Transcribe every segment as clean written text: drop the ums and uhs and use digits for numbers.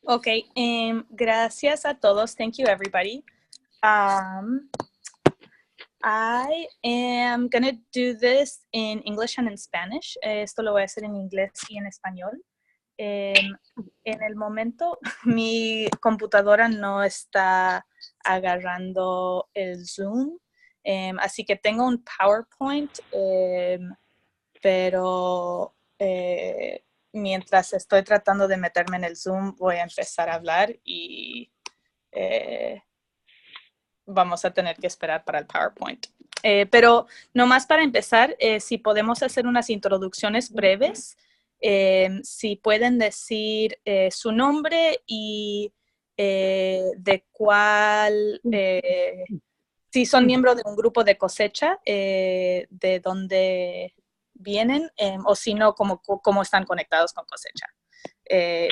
Okay, gracias a todos. Thank you, everybody. I am going to do this in English and in Spanish. Esto lo voy a hacer en inglés y en español. En el momento, mi computadora no está agarrando el Zoom, así que tengo un PowerPoint, pero mientras estoy tratando de meterme en el Zoom, voy a empezar a hablar y vamos a tener que esperar para el PowerPoint. Pero nomás para empezar, si podemos hacer unas introducciones breves, si pueden decir su nombre y de cuál, si son miembros de un grupo de cosecha, de dónde vienen, o si no, cómo están conectados con cosecha.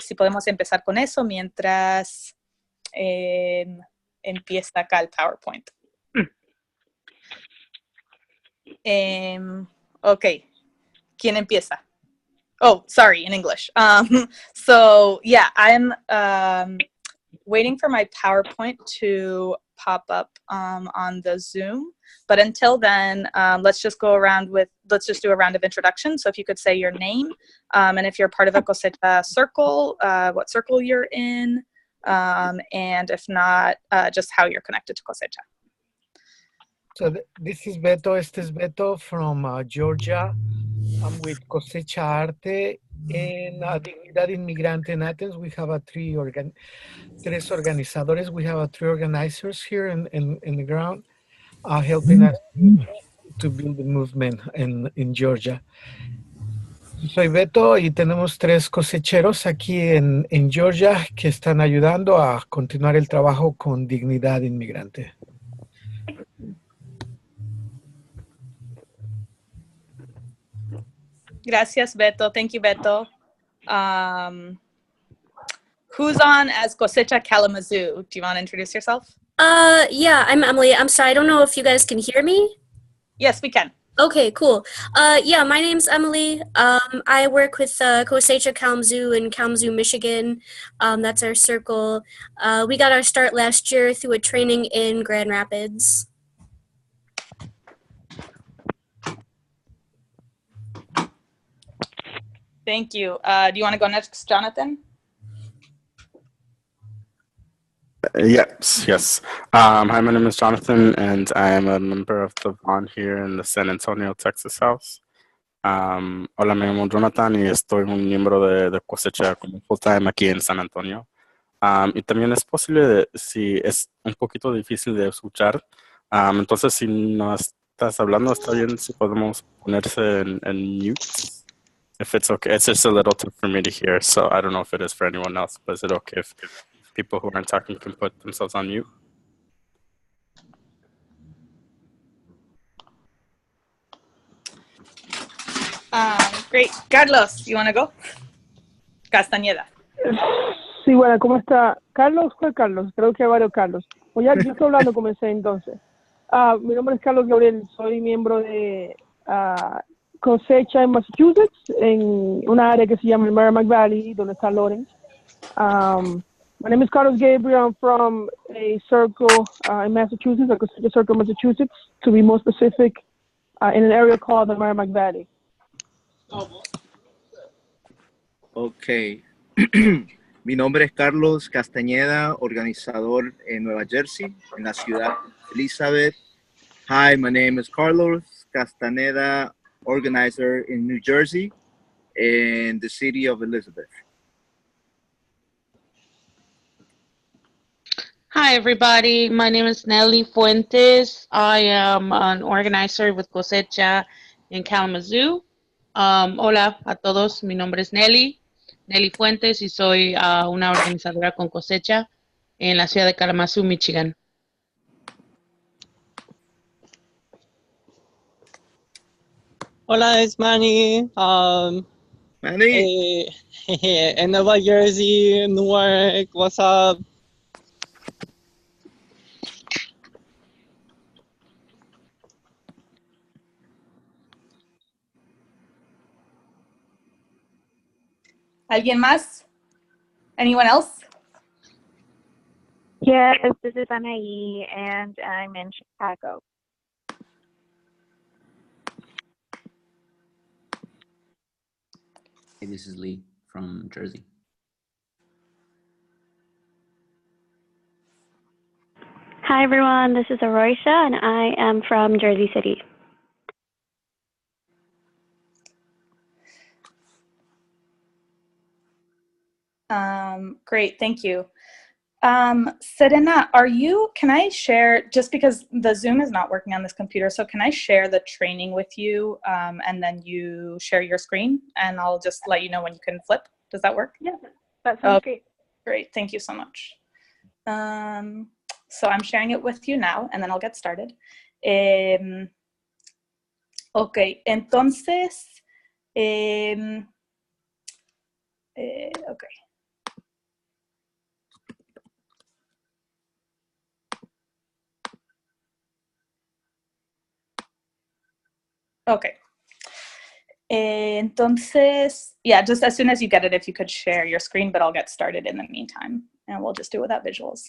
Si podemos empezar con eso mientras empieza acá el PowerPoint. Ok, ¿quién empieza? Oh, sorry, in English. So yeah, I'm waiting for my PowerPoint to pop up on the Zoom. But until then, let's just do a round of introductions. So if you could say your name, and if you're part of a cosecha circle, what circle you're in, and if not, just how you're connected to cosecha. So this is Beto. Este es Beto from Georgia. I'm with Cosecha Arte in Dignidad Inmigrante in Athens. We have tres organizadores. We have three organizers here in the ground helping us to build the movement in Georgia. Soy Beto y tenemos tres cosecheros aquí en Georgia que están ayudando a continuar el trabajo con Dignidad Inmigrante. Gracias, Beto. Thank you, Beto. Who's on as Cosecha Kalamazoo? Do you want to introduce yourself? Yeah, I'm Emily. I'm sorry, I don't know if you guys can hear me. Yes, we can. Okay, cool. Yeah, my name's Emily. I work with Cosecha Kalamazoo in Kalamazoo, Michigan. That's our circle. We got our start last year through a training in Grand Rapids. Thank you. Do you want to go next, Jonathan? Yes. Hi, my name is Jonathan, and I am a member of the Vaughn here in the San Antonio, Texas house. Hola, me llamo Jonathan y estoy un miembro de Cosecha como full time aquí en San Antonio. Y también es posible, si es un poquito difícil de escuchar, entonces si no estás hablando, está bien si podemos ponerse en mute. If it's okay, it's just a little tough for me to hear, so I don't know if it is for anyone else, but is it okay if people who aren't talking can put themselves on mute? Great. Carlos, you want to go? Castañeda. Sí, bueno, ¿cómo está? Carlos, ¿cuál Carlos? Creo que hay varios Carlos. Pues ya yo estoy hablando, comencé entonces. Mi nombre es Carlos Gabriel, soy miembro de Cosecha en Massachusetts, en una área que se llama el Merrimack Valley, donde está Lawrence. My name is Carlos Gabriel. I'm from a circle in Massachusetts, a Cosecha circle in Massachusetts, to be more specific, in an area called the Merrimack Valley. Ok. Mi nombre es Carlos Castañeda, organizador en Nueva Jersey, en la ciudad de Elizabeth. Hi, my name is Carlos Castañeda, organizer in New Jersey, in the city of Elizabeth. Hi, everybody. My name is Nelly Fuentes. I am an organizer with Cosecha in Kalamazoo. Hola a todos. Mi nombre es Nelly Fuentes y soy una organizadora con Cosecha en la ciudad de Kalamazoo, Michigan. Hola, es Manny. Manny. En Nueva Jersey, Newark. What's up? ¿Alguien más? Anyone else? Yes, this is Anaí, and I'm in Chicago. Hey, this is Lee from Jersey. Hi everyone, this is Aroisha and I am from Jersey City. Great, thank you. Serena, can I share, just because the Zoom is not working on this computer, so can I share the training with you and then you share your screen and I'll just let you know when you can flip? Does that work? Yeah, that sounds great. Great, thank you so much. So I'm sharing it with you now and then I'll get started. Ok, entonces, ok. Okay. Entonces, yeah, just as soon as you get it, if you could share your screen, but I'll get started in the meantime, and we'll just do it without visuals.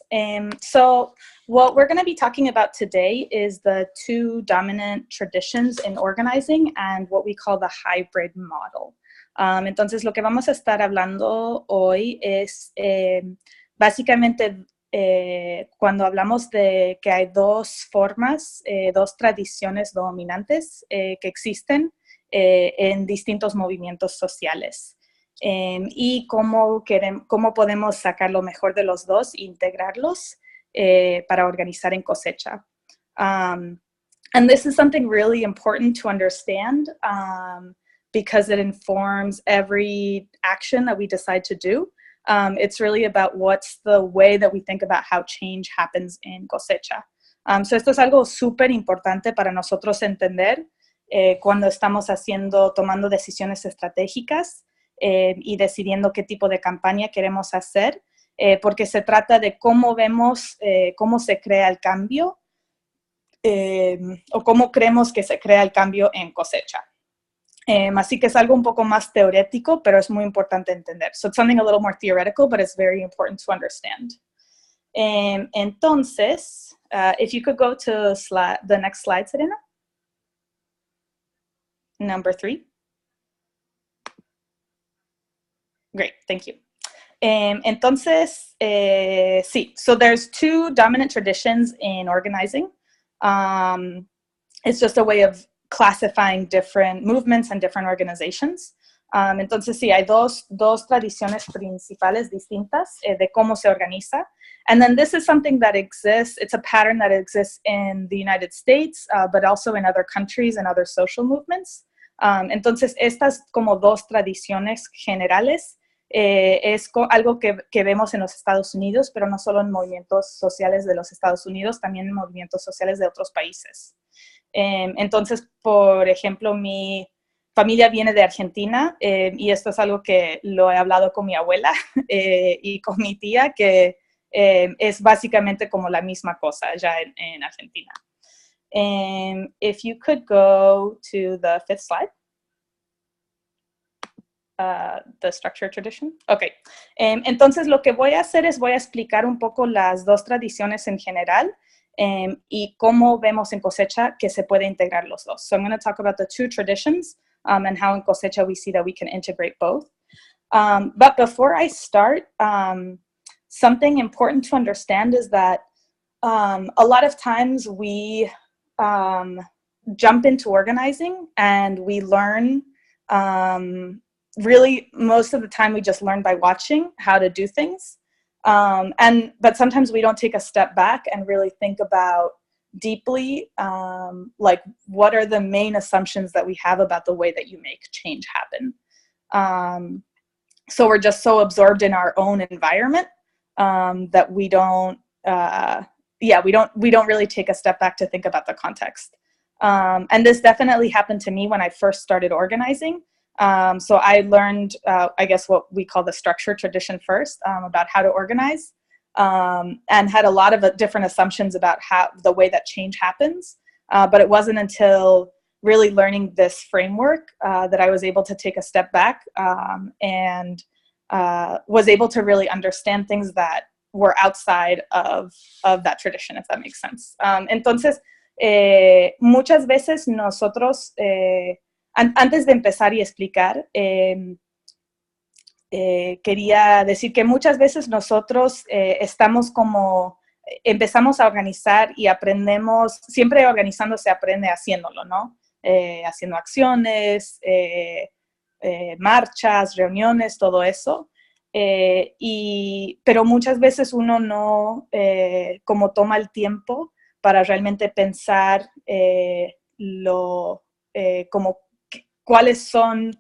So what we're going to be talking about today is the two dominant traditions in organizing and what we call the hybrid model. Entonces, lo que vamos a estar hablando hoy es básicamente cuando hablamos de que hay dos formas, dos tradiciones dominantes que existen en distintos movimientos sociales y cómo podemos sacar lo mejor de los dos e integrarlos para organizar en cosecha. And this is something really important to understand because it informs every action that we decide to do. It's really about what's the way that we think about how change happens in cosecha. So esto es algo súper importante para nosotros entender cuando estamos tomando decisiones estratégicas y decidiendo qué tipo de campaña queremos hacer, porque se trata de cómo vemos, cómo se crea el cambio o cómo creemos que se crea el cambio en cosecha. Así que es algo un poco más teórico, pero es muy importante entender. So it's something a little more theoretical, but it's very important to understand. Entonces, if you could go to the next slide, Serena. Number 3. Great, thank you. Entonces, sí, so there's two dominant traditions in organizing. It's just a way of classifying different movements and different organizations. Entonces, sí, hay dos tradiciones principales distintas de cómo se organiza. And then this is something that exists, it's a pattern that exists in the United States, but also in other countries and other social movements. Entonces, estas como dos tradiciones generales es algo que vemos en los Estados Unidos, pero no solo en movimientos sociales de los Estados Unidos, también en movimientos sociales de otros países. Entonces, por ejemplo, mi familia viene de Argentina y esto es algo que lo he hablado con mi abuela y con mi tía, que es básicamente como la misma cosa allá en Argentina. If you could go to the 5th slide. The structure tradition. Ok, entonces lo que voy a hacer es voy a explicar un poco las dos tradiciones en general y cómo vemos en cosecha que se puede integrar los dos. So I'm going to talk about the two traditions and how in cosecha we see that we can integrate both. But before I start, something important to understand is that a lot of times we jump into organizing and we learn really, most of the time we just learn by watching how to do things. But sometimes we don't take a step back and really think about deeply, like what are the main assumptions that we have about the way that you make change happen. So we're just so absorbed in our own environment that we don't, we don't really take a step back to think about the context. And this definitely happened to me when I first started organizing. So I learned, I guess, what we call the structure tradition first, about how to organize, and had a lot of different assumptions about the way that change happens. But it wasn't until really learning this framework that I was able to take a step back and was able to really understand things that we're outside of that tradition, if that makes sense. Entonces, muchas veces nosotros, antes de empezar y explicar, quería decir que muchas veces nosotros empezamos a organizar y aprendemos, siempre organizando se aprende haciéndolo, ¿no? Haciendo acciones, marchas, reuniones, todo eso. Pero muchas veces uno no como toma el tiempo para realmente pensar como cuáles son,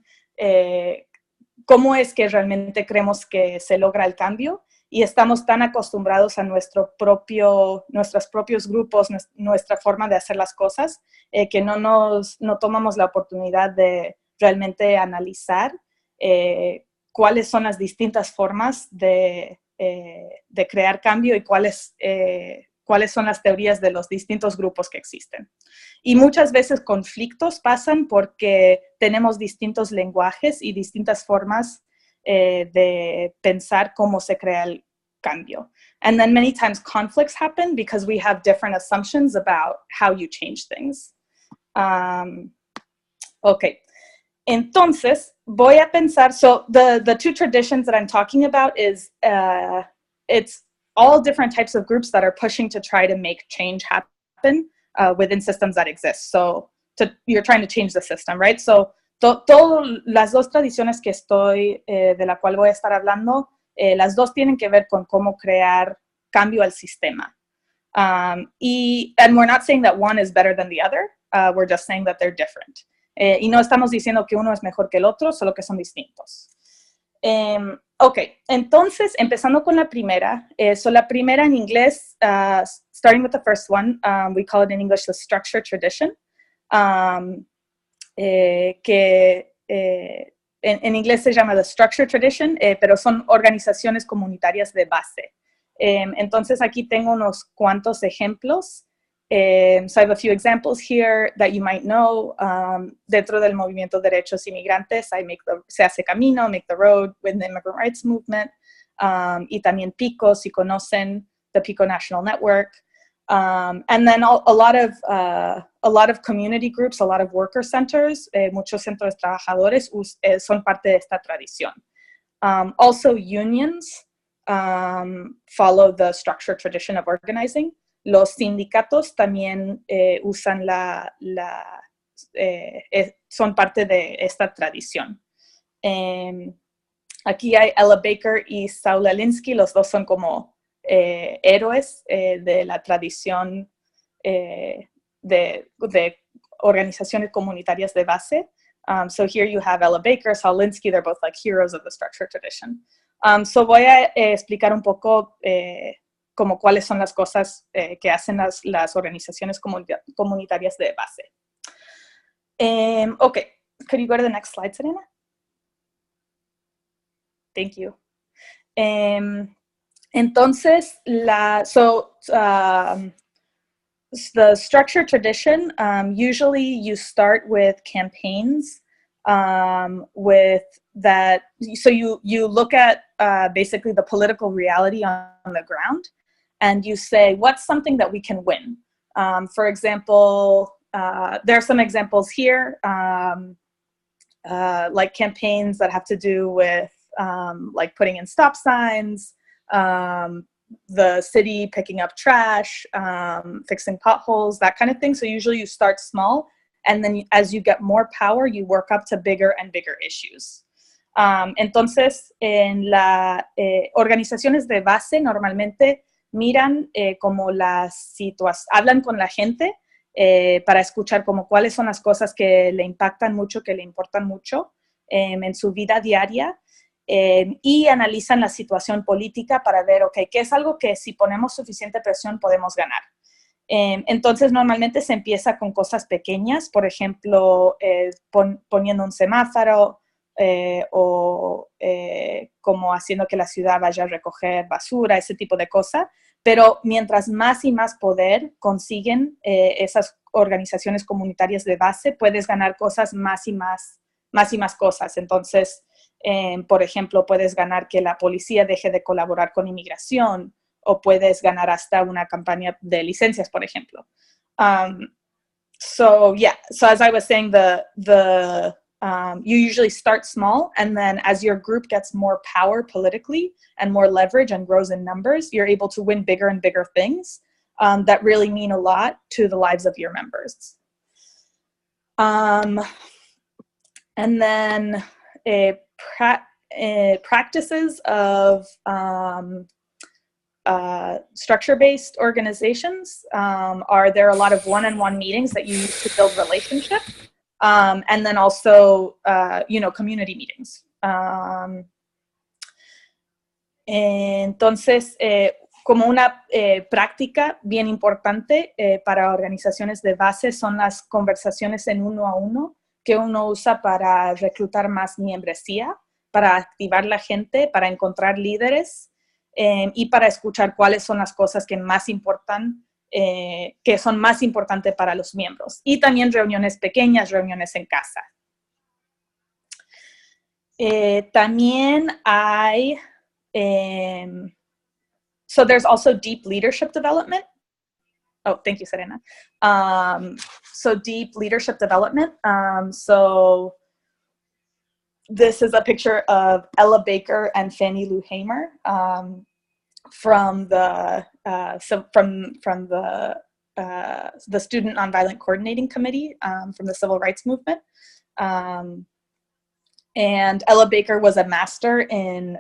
cómo es que realmente creemos que se logra el cambio, y estamos tan acostumbrados a nuestros propios grupos, nuestra forma de hacer las cosas, que no tomamos la oportunidad de realmente analizar cuáles son las distintas formas de crear cambio y cuáles son las teorías de los distintos grupos que existen. Y muchas veces conflictos pasan porque tenemos distintos lenguajes y distintas formas de pensar cómo se crea el cambio. And then many times conflicts happen because we have different assumptions about how you change things. Okay. Entonces, voy a pensar, so the two traditions that I'm talking about is, it's all different types of groups that are pushing to try to make change happen within systems that exist. So you're trying to change the system, right? So las dos tradiciones que de la cual voy a estar hablando, las dos tienen que ver con cómo crear cambio al sistema. And we're not saying that one is better than the other, we're just saying that they're different. Y no estamos diciendo que uno es mejor que el otro, solo que son distintos. Ok, entonces, empezando con la primera. La primera en inglés, starting with the first one, we call it in English the structure tradition. Que en inglés se llama the structure tradition, pero son organizaciones comunitarias de base. Entonces, aquí tengo unos cuantos ejemplos. So I have a few examples here that you might know. Dentro del movimiento de derechos inmigrantes, se hace camino, Make the Road, with the Immigrant Rights Movement. Y también PICO, si conocen, the PICO National Network. And then a lot of community groups, a lot of worker centers, muchos centros de trabajadores son parte de esta tradición. Also, unions follow the structure tradition of organizing. Los sindicatos también son parte de esta tradición. Aquí hay Ella Baker y Saul Alinsky, los dos son como héroes de la tradición de organizaciones comunitarias de base. So here you have Ella Baker, Saul Alinsky, they're both like heroes of the structure tradition. So voy a explicar un poco como cuáles son las cosas que hacen las organizaciones comunitarias de base. Okay, could you go to the next slide, Serena? Thank you. Entonces, the structure tradition, usually you start with campaigns with that. So you look at basically the political reality on the ground, and you say, what's something that we can win? For example, there are some examples here, like campaigns that have to do with like putting in stop signs, the city picking up trash, fixing potholes, that kind of thing. So usually you start small, and then as you get more power, you work up to bigger and bigger issues. Entonces, en las organizaciones de base normalmente miran como las situaciones, hablan con la gente para escuchar como cuáles son las cosas que le impactan mucho, que le importan mucho en su vida diaria. Y analizan la situación política para ver, ok, ¿qué es algo que si ponemos suficiente presión podemos ganar? Entonces, normalmente se empieza con cosas pequeñas, por ejemplo, poniendo un semáforo o como haciendo que la ciudad vaya a recoger basura, ese tipo de cosas. Pero mientras más y más poder consiguen esas organizaciones comunitarias de base, puedes ganar cosas más y más cosas. Entonces, por ejemplo, puedes ganar que la policía deje de colaborar con inmigración, o puedes ganar hasta una campaña de licencias, por ejemplo. So as I was saying, you usually start small, and then as your group gets more power politically and more leverage and grows in numbers, you're able to win bigger and bigger things that really mean a lot to the lives of your members. And then practices of structure-based organizations there are a lot of one-on-one meetings that you use to build relationship, and then also community meetings. Entonces, como una práctica bien importante para organizaciones de base son las conversaciones en uno a uno que uno usa para reclutar más membresía, para activar la gente, para encontrar líderes, y para escuchar cuáles son las cosas que más importan, que son más importantes para los miembros. Y también reuniones pequeñas, reuniones en casa. También hay, so there's also deep leadership development. Oh, thank you, Serena. So deep leadership development. So this is a picture of Ella Baker and Fannie Lou Hamer from the Student Nonviolent Coordinating Committee from the Civil Rights Movement. And Ella Baker was a master in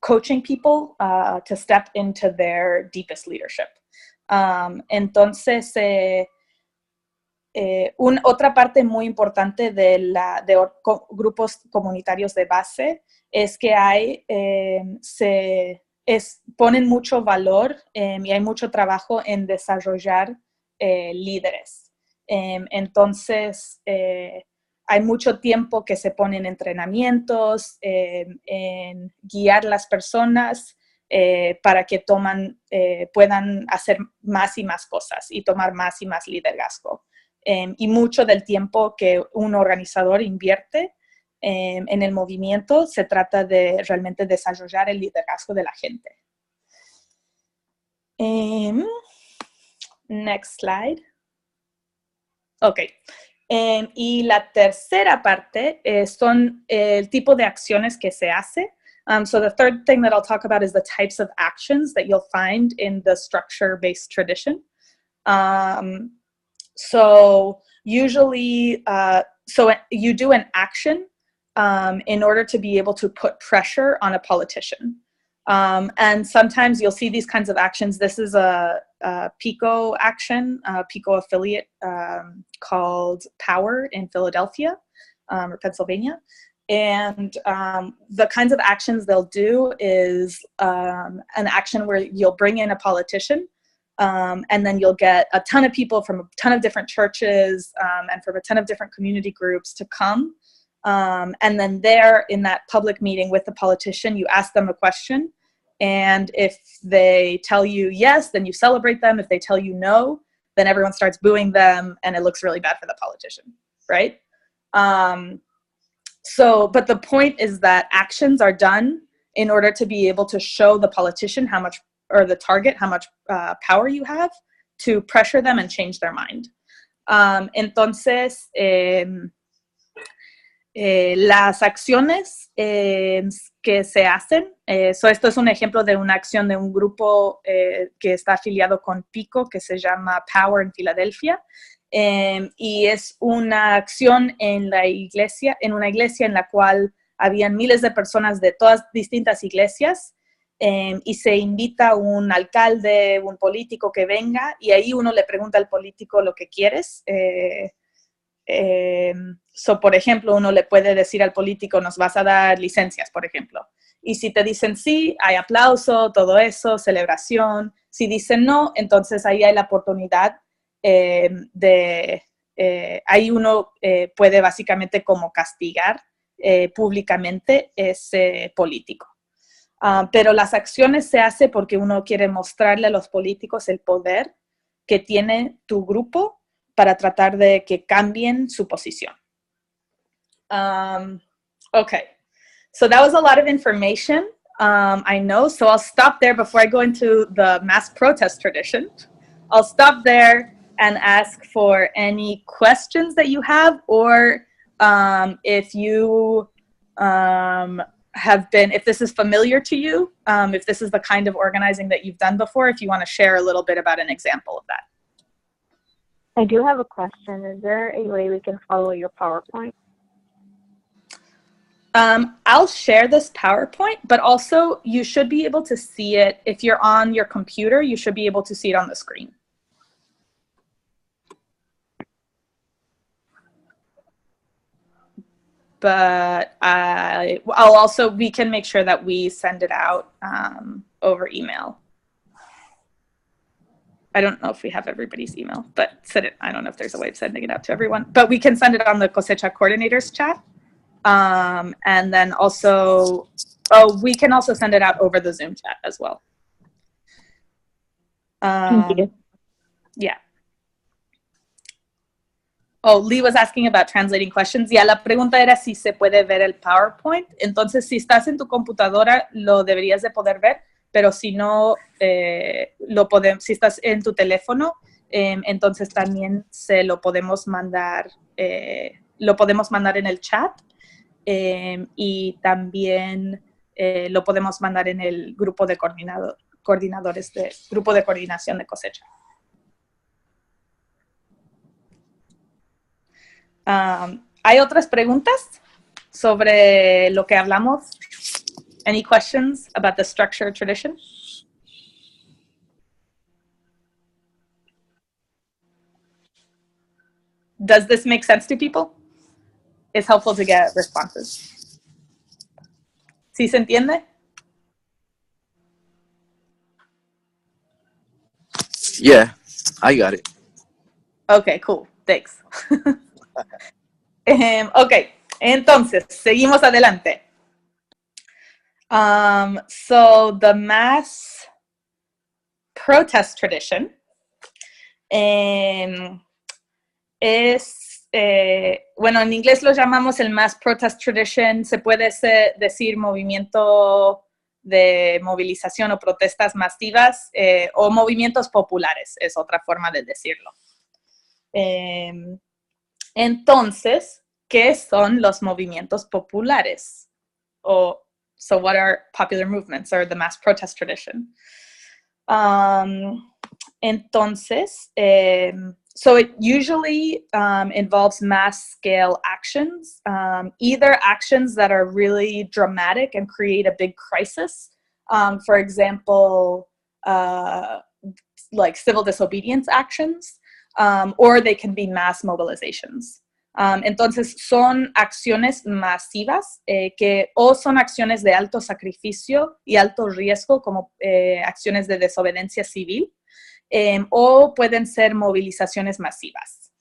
coaching people to step into their deepest leadership. Entonces, otra parte muy importante de grupos comunitarios de base es que ponen mucho valor y hay mucho trabajo en desarrollar líderes. Entonces, hay mucho tiempo que se pone en entrenamientos, en guiar las personas para que puedan hacer más y más cosas y tomar más y más liderazgo. Y mucho del tiempo que un organizador invierte en el movimiento se trata de realmente desarrollar el liderazgo de la gente. Next slide. Ok. Y la tercera parte son el tipo de acciones que se hace. So the third thing that I'll talk about is the types of actions that you'll find in the structure-based tradition. So usually, so you do an action in order to be able to put pressure on a politician. And sometimes you'll see these kinds of actions. This is a PICO action, a PICO affiliate called Power in Philadelphia or Pennsylvania. And the kinds of actions they'll do is an action where you'll bring in a politician, and then you'll get a ton of people from a ton of different churches and from a ton of different community groups to come. And then there in that public meeting with the politician, you ask them a question. And if they tell you yes, then you celebrate them. If they tell you no, then everyone starts booing them and it looks really bad for the politician, right? But the point is that actions are done in order to be able to show the politician how much, or the target, how much power you have to pressure them and change their mind. Entonces, las acciones que se hacen, esto es un ejemplo de una acción de un grupo que está afiliado con PICO que se llama Power en Filadelfia, y es una acción en una iglesia en la cual habían miles de personas de todas distintas iglesias, y se invita a un alcalde, un político que venga, y ahí uno le pregunta al político lo que quieres. Por ejemplo, uno le puede decir al político, nos vas a dar licencias, por ejemplo. Y si te dicen sí, hay aplauso, todo eso, celebración. Si dicen no, entonces ahí hay la oportunidad ahí uno puede básicamente como castigar públicamente ese político. Pero las acciones se hacen porque uno quiere mostrarle a los políticos el poder que tiene tu grupo para tratar de que cambien su posición. Okay, so that was a lot of information. I know, so I'll stop there before I go into the mass protest tradition. I'll stop there and ask for any questions that you have, or if you if this is familiar to you, if this is the kind of organizing that you've done before, if you want to share a little bit about an example of that. I do have a question. Is there a way we can follow your PowerPoint? I'll share this PowerPoint, but also you should be able to see it. If you're on your computer, you should be able to see it on the screen. But we can make sure that we send it out over email. I don't know if we have everybody's email, but I don't know if there's a way of sending it out to everyone, but we can send it on the Cosecha coordinators chat. And then also, we can also send it out over the Zoom chat as well. Thank you. Yeah. Oh, Lee was asking about translating questions. Ya, la pregunta era si se puede ver el PowerPoint. Entonces, si estás en tu computadora, lo deberías de poder ver, pero si no, si estás en tu teléfono, entonces también se lo podemos mandar en el chat, y también lo podemos mandar en el grupo de coordinadores grupo de coordinación de cosecha. ¿Hay otras preguntas sobre lo que hablamos? Any questions about the structure tradition? Does this make sense to people? It's helpful to get responses. ¿Sí se entiende? Yeah, I got it. Okay, cool. Thanks. Ok, entonces, seguimos adelante. So the mass protest tradition es, bueno, en inglés lo llamamos el mass protest tradition. Se puede decir movimiento de movilización o protestas masivas, o movimientos populares, es otra forma de decirlo. Entonces, ¿qué son los movimientos populares? So what are popular movements or the mass protest tradition? Entonces, so it usually involves mass scale actions, either actions that are really dramatic and create a big crisis. For example, like civil disobedience actions, or they can be mass mobilizations. Entonces, son acciones masivas que o son acciones de alto sacrificio y alto riesgo, como acciones de desobediencia civil, o pueden ser movilizaciones masivas.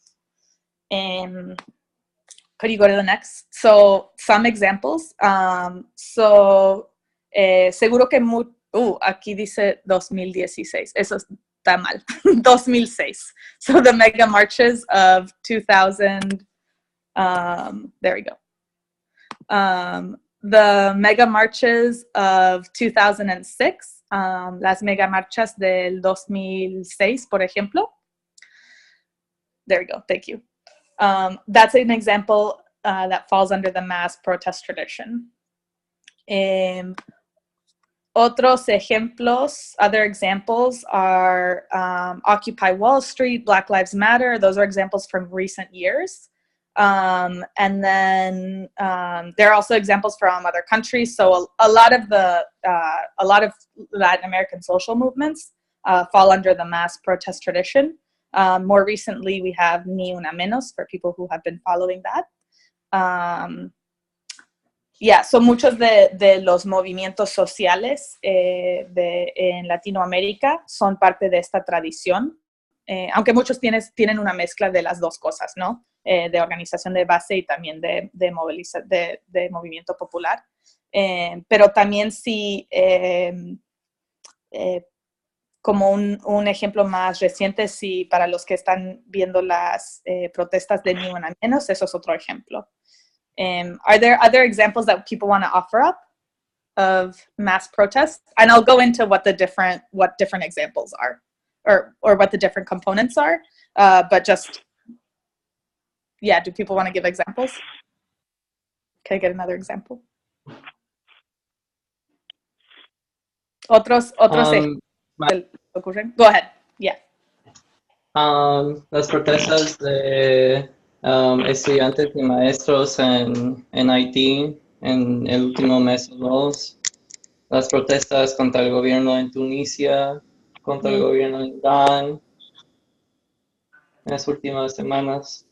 Could you go to the next? So, some examples. Seguro que aquí dice 2016. Eso está mal. 2006. So, the mega marches of 2000. There we go. The mega marches of 2006, las mega marchas del 2006, por ejemplo. There we go, thank you. That's an example that falls under the mass protest tradition. Otros ejemplos, other examples are Occupy Wall Street, Black Lives Matter. Those are examples from recent years. And then there are also examples from other countries. So a lot of Latin American social movements fall under the mass protest tradition. More recently, we have Ni Una Menos for people who have been following that. So muchos de los movimientos sociales en Latinoamérica son parte de esta tradición. Aunque muchos tienen una mezcla de las dos cosas, ¿no? De organización de base y también de movimiento popular. Pero también sí, como un ejemplo más reciente, sí, para los que están viendo las protestas de Ni Una Menos, eso es otro ejemplo. Are there other examples that people want to offer up? of mass protests, and I'll go into what different examples are, or what the different components are. But just, yeah, do people want to give examples? Can I get another example? Otros ocurren. Go ahead. Yeah. Las protestas de estudiantes y maestros en Haití en el último mes o dos. Las protestas contra el gobierno en Tunisia, contra el gobierno en Irán en las últimas semanas.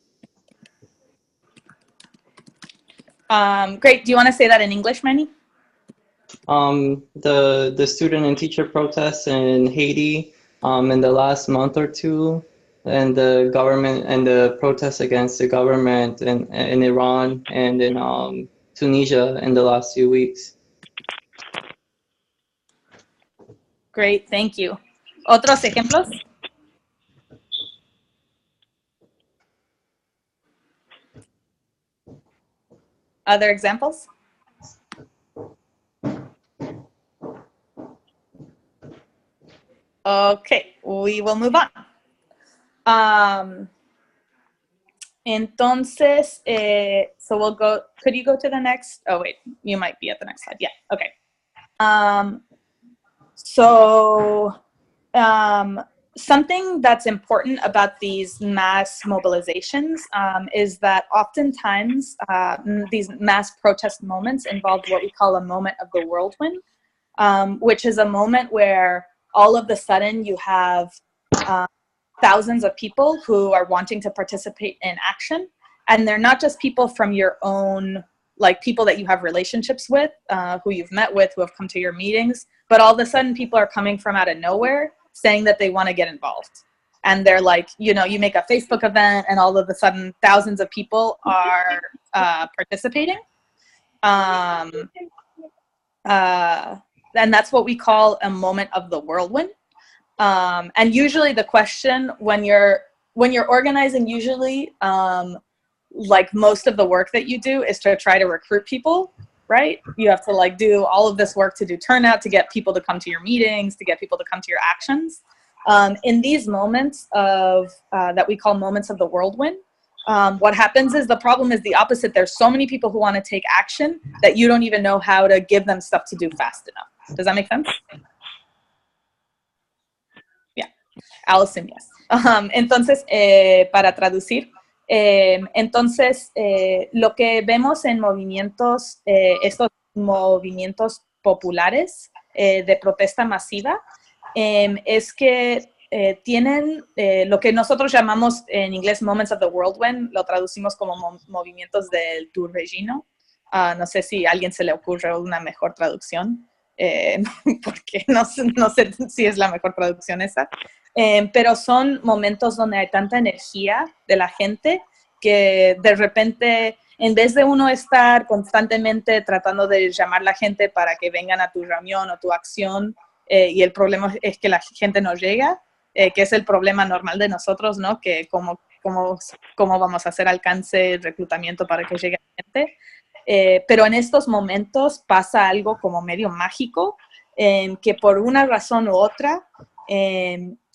Great. Do you want to say that in English, Manny? The student and teacher protests in Haiti in the last month or two, and the government and the protests against the government in Iran and in Tunisia in the last few weeks. Great, thank you. ¿Otros ejemplos? Other examples? Okay, we will move on. Entonces, so we'll go, could you go to the next? Oh, wait, you might be at the next slide. Yeah, okay. Something that's important about these mass mobilizations is that oftentimes these mass protest moments involve what we call a moment of the whirlwind, which is a moment where all of a sudden you have thousands of people who are wanting to participate in action. And they're not just people from your own, like people that you have relationships with, who you've met with, who have come to your meetings, but all of a sudden people are coming from out of nowhere saying that they want to get involved. And they're like, you know, you make a Facebook event and all of a sudden thousands of people are participating. And that's what we call a moment of the whirlwind. And usually the question when you're organizing, usually like most of the work that you do is to try to recruit people, right? You have to like do all of this work to do turnout, to get people to come to your meetings, to get people to come to your actions. In these moments of that we call moments of the whirlwind, what happens is the problem is the opposite. There's so many people who want to take action that you don't even know how to give them stuff to do fast enough. Does that make sense? Yeah. Allison, yes. Entonces, para traducir, entonces, lo que vemos en movimientos, estos movimientos populares de protesta masiva, es que tienen lo que nosotros llamamos en inglés moments of the whirlwind, lo traducimos como movimientos del torbellino. No sé si a alguien se le ocurre una mejor traducción, porque no sé si es la mejor traducción esa. Pero son momentos donde hay tanta energía de la gente que de repente, en vez de uno estar constantemente tratando de llamar a la gente para que vengan a tu reunión o tu acción, y el problema es que la gente no llega, que es el problema normal de nosotros, ¿no? Que cómo vamos a hacer alcance, reclutamiento para que llegue la gente. Pero en estos momentos pasa algo como medio mágico, que por una razón u otra,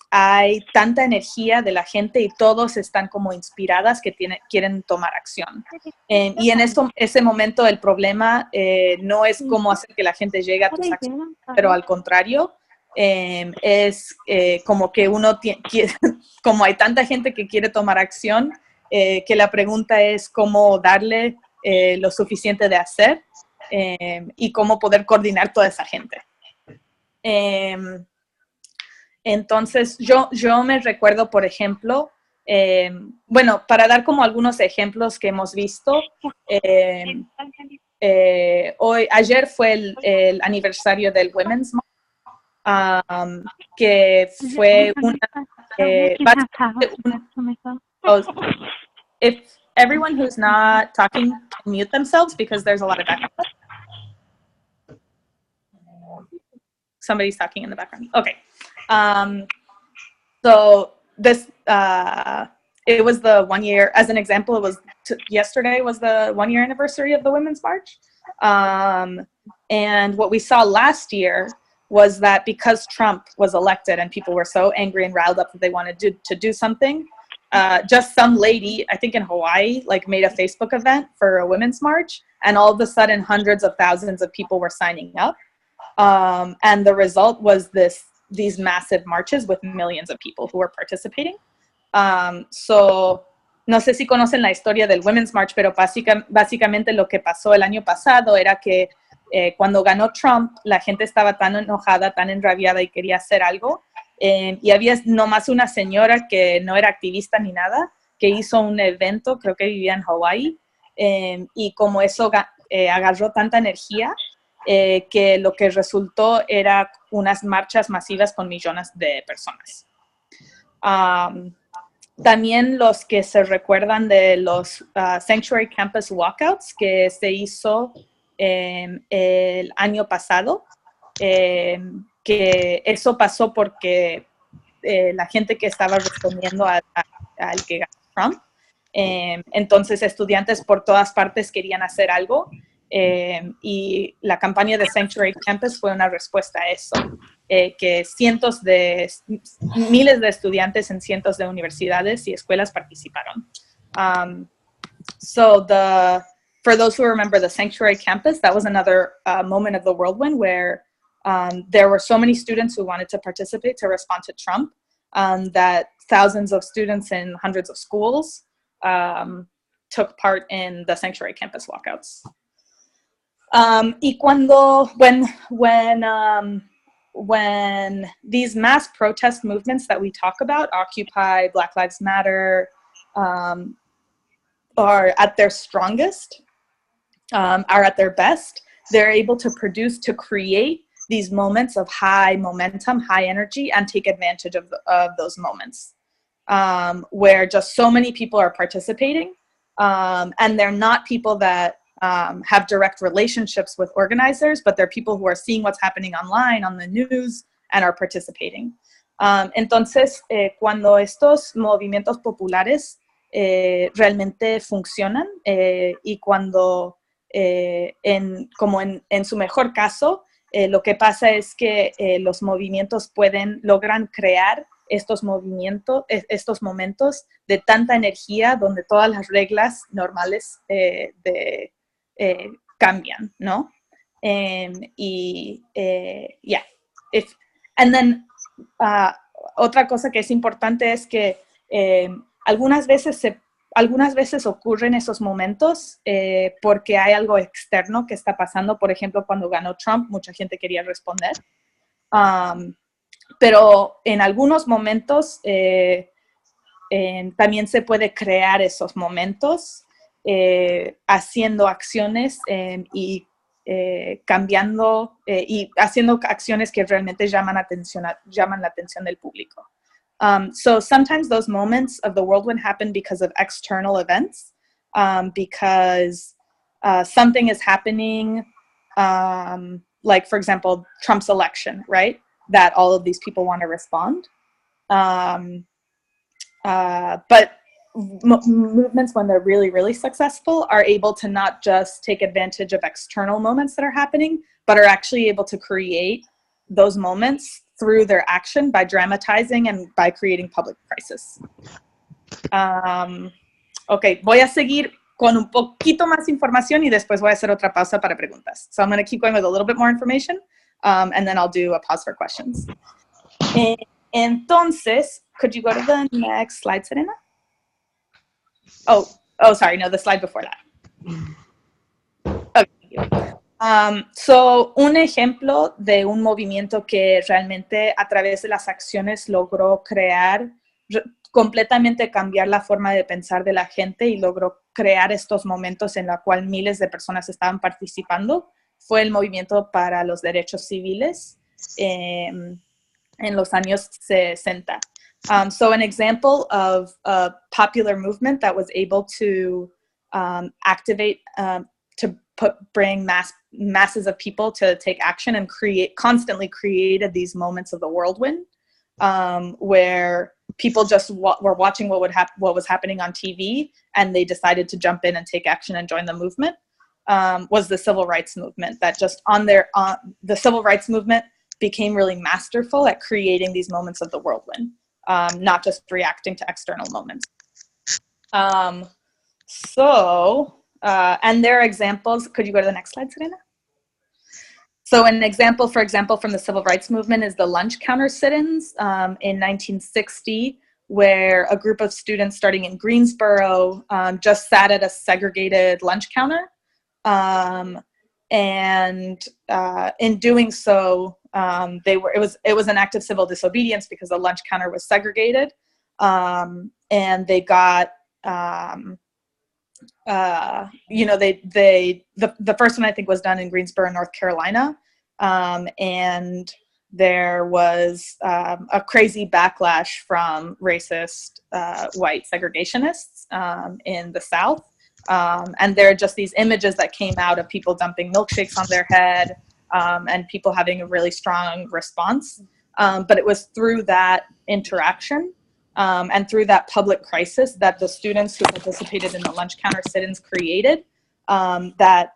hay tanta energía de la gente y todos están como inspiradas que quieren tomar acción. Y en ese momento el problema no es cómo hacer que la gente llegue a tus acciones, pero al contrario, es como que como hay tanta gente que quiere tomar acción, que la pregunta es cómo darle lo suficiente de hacer y cómo poder coordinar toda esa gente. Entonces, yo me recuerdo, por ejemplo, bueno, para dar como algunos ejemplos que hemos visto, ayer fue el aniversario del Women's Month, que fue if everyone who's not talking can mute themselves because there's a lot of background. Somebody's talking in the background. Okay. So this, it was the 1 year, as an example, it was yesterday was the 1 year anniversary of the Women's March. And what we saw last year was that because Trump was elected and people were so angry and riled up that they wanted to do something, just some lady, I think in Hawaii, like made a Facebook event for a women's march, and all of a sudden hundreds of thousands of people were signing up. And the result was these massive marches with millions of people who were participating. So no sé si conocen la historia del Women's March, pero básicamente lo que pasó el año pasado era que cuando ganó Trump, la gente estaba tan enojada, tan enrabiada y quería hacer algo. Y había nomás una señora que no era activista ni nada, que hizo un evento, creo que vivía en Hawaii, y como eso agarró tanta energía, que lo que resultó era unas marchas masivas con millones de personas. También los que se recuerdan de los Sanctuary Campus Walkouts que se hizo el año pasado, que eso pasó porque la gente que estaba respondiendo al que ganó Trump, entonces estudiantes por todas partes querían hacer algo, y la campaña de Sanctuary Campus fue una respuesta a eso. Que miles de estudiantes en cientos de universidades y escuelas participaron. For those who remember the Sanctuary Campus, that was another moment of the whirlwind where there were so many students who wanted to participate to respond to Trump that thousands of students in hundreds of schools took part in the Sanctuary Campus walkouts. Y when these mass protest movements that we talk about, Occupy, Black Lives Matter, are at their strongest, are at their best, they're able to create these moments of high momentum, high energy, and take advantage of those moments, where just so many people are participating, and they're not people that have direct relationships with organizers, but they're people who are seeing what's happening online, on the news, and are participating. Entonces, cuando estos movimientos populares realmente funcionan, y cuando, como en su mejor caso, lo que pasa es que los movimientos logran crear estos momentos de tanta energía donde todas las reglas normales cambian, ¿no? Otra cosa que es importante es que algunas veces ocurren esos momentos porque hay algo externo que está pasando. Por ejemplo, cuando ganó Trump, mucha gente quería responder. Pero en algunos momentos también se puede crear esos momentos haciendo acciones y cambiando y haciendo acciones que realmente llaman la atención del público. So sometimes those moments of the whirlwind happen because of external events, because something is happening, like, for example, Trump's election, right? That all of these people want to respond. But movements, when they're really, really successful, are able to not just take advantage of external moments that are happening, but are actually able to create those moments through their action by dramatizing and by creating public crisis. Ok, voy a seguir con un poquito más información y después voy a hacer otra pausa para preguntas. So I'm going to keep going with a little bit more information, and then I'll do a pause for questions. Entonces, could you go to the next slide, Serena? Oh, sorry, no, the slide before that. Okay. So, un ejemplo de un movimiento que realmente a través de las acciones logró completamente cambiar la forma de pensar de la gente y logró crear estos momentos en los cuales miles de personas estaban participando, fue el movimiento para los derechos civiles en los años 60. So an example of a popular movement that was able to activate, bring masses of people to take action and constantly created these moments of the whirlwind, where people just were watching what was happening on TV, and they decided to jump in and take action and join the movement. was the civil rights movement. That just the civil rights movement became really masterful at creating these moments of the whirlwind, not just reacting to external moments. And there are examples. Could you go to the next slide, Serena? So an example, for example, from the civil rights movement is the lunch counter sit-ins in 1960, where a group of students starting in Greensboro just sat at a segregated lunch counter. In doing so, it was an act of civil disobedience because the lunch counter was segregated, and they got the first one I think was done in Greensboro, North Carolina, and there was a crazy backlash from racist white segregationists in the South. And there are just these images that came out of people dumping milkshakes on their head and people having a really strong response. But it was through that interaction and through that public crisis that the students who participated in the lunch counter sit-ins created, that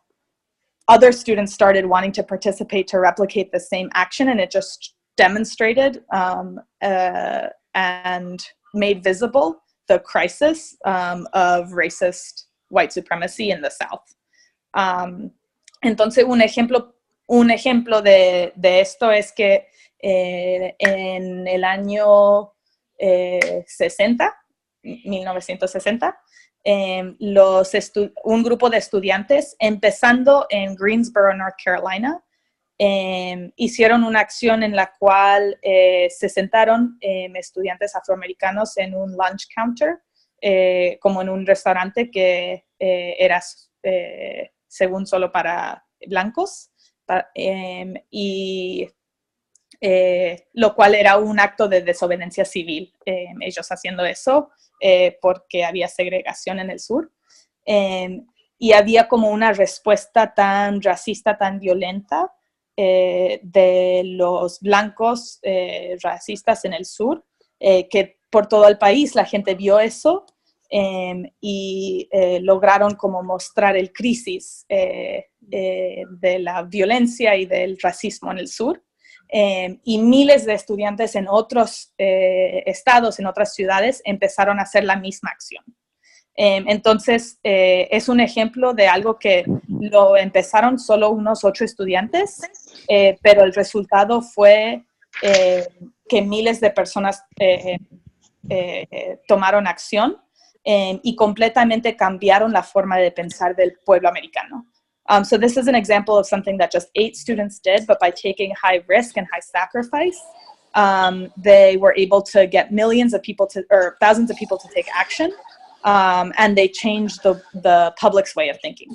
other students started wanting to participate to replicate the same action, and it just demonstrated and made visible the crisis of racist white supremacy in the South. Entonces, un ejemplo de esto es que en el año 1960, un grupo de estudiantes, empezando en Greensboro, North Carolina, hicieron una acción en la cual se sentaron estudiantes afroamericanos en un lunch counter, como en un restaurante que era según solo para blancos, lo cual era un acto de desobediencia civil, ellos haciendo eso porque había segregación en el sur. Y había como una respuesta tan racista, tan violenta de los blancos racistas en el sur, que por todo el país la gente vio eso y lograron como mostrar el crisis de la violencia y del racismo en el sur. Y miles de estudiantes en otros estados, en otras ciudades, empezaron a hacer la misma acción. Entonces, es un ejemplo de algo que lo empezaron solo unos 8 estudiantes, pero el resultado fue que miles de personas tomaron acción y completamente cambiaron la forma de pensar del pueblo americano. So this is an example of something that just 8 students did, but by taking high risk and high sacrifice, they were able to get millions of people or thousands of people to take action, and they changed the public's way of thinking.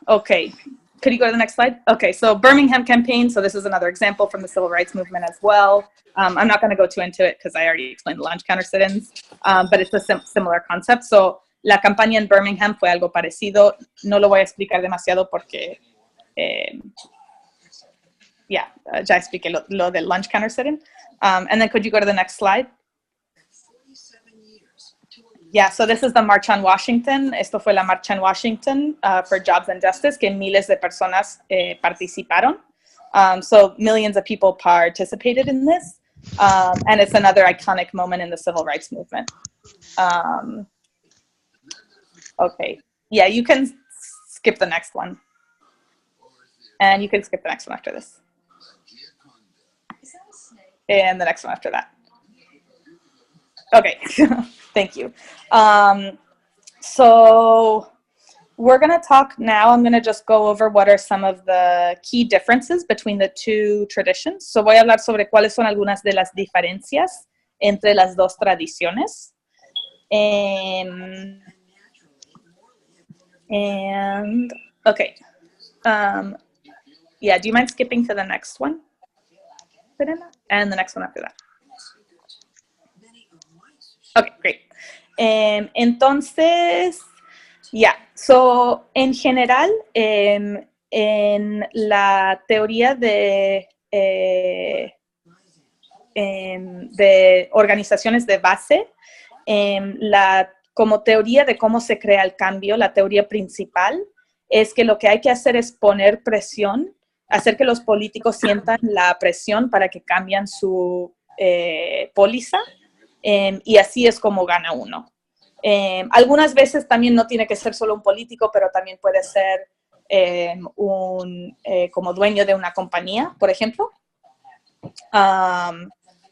Okay, could you go to the next slide? Okay, so Birmingham campaign. So this is another example from the civil rights movement as well. I'm not going to go too into it because I already explained the lunch counter sit-ins, but it's a similar concept. So la campaña en Birmingham fue algo parecido. No lo voy a explicar demasiado porque, ya expliqué lo del lunch counter sit-in. And then could you go to the next slide? Yeah, so this is the March on Washington. Esto fue la marcha en Washington for Jobs and Justice, que miles de personas participaron. So millions of people participated in this. And it's another iconic moment in the civil rights movement. Okay, yeah, you can skip the next one. And you can skip the next one after this. And the next one after that. Okay, thank you. So we're going to talk now. I'm going to just go over what are some of the key differences between the two traditions. So voy a hablar sobre cuáles son algunas de las diferencias entre las dos tradiciones. And okay, yeah, do you mind skipping to the next one? And the next one after that. Okay, great. Entonces, yeah, so en general, en la teoría de organizaciones de base, la como teoría de cómo se crea el cambio, la teoría principal es que lo que hay que hacer es poner presión, hacer que los políticos sientan la presión para que cambien su póliza, y así es como gana uno. Algunas veces también no tiene que ser solo un político, pero también puede ser como dueño de una compañía, por ejemplo.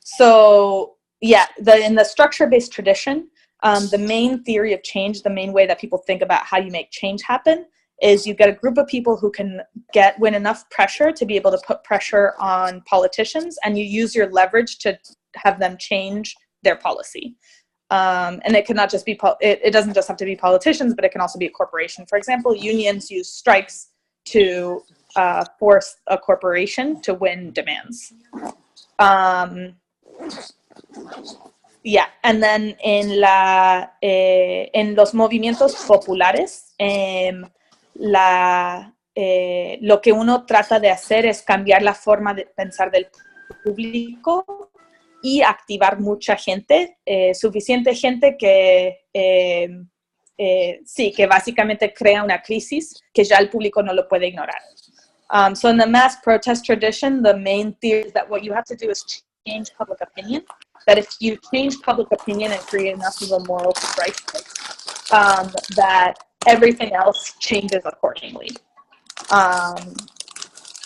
So yeah, in the structure-based tradition, the main theory of change, the main way that people think about how you make change happen, is you get a group of people who can win enough pressure to be able to put pressure on politicians, and you use your leverage to have them change their policy. And it cannot just be, it doesn't just have to be politicians, but it can also be a corporation. For example, unions use strikes to force a corporation to win demands. Yeah, and then en los movimientos populares, lo que uno trata de hacer es cambiar la forma de pensar del público y activar mucha gente, suficiente gente que sí, que básicamente crea una crisis que ya el público no lo puede ignorar. So in the mass protest tradition, the main theory is that what you have to do is change public opinion. That if you change public opinion and create enough of a moral crisis, that everything else changes accordingly.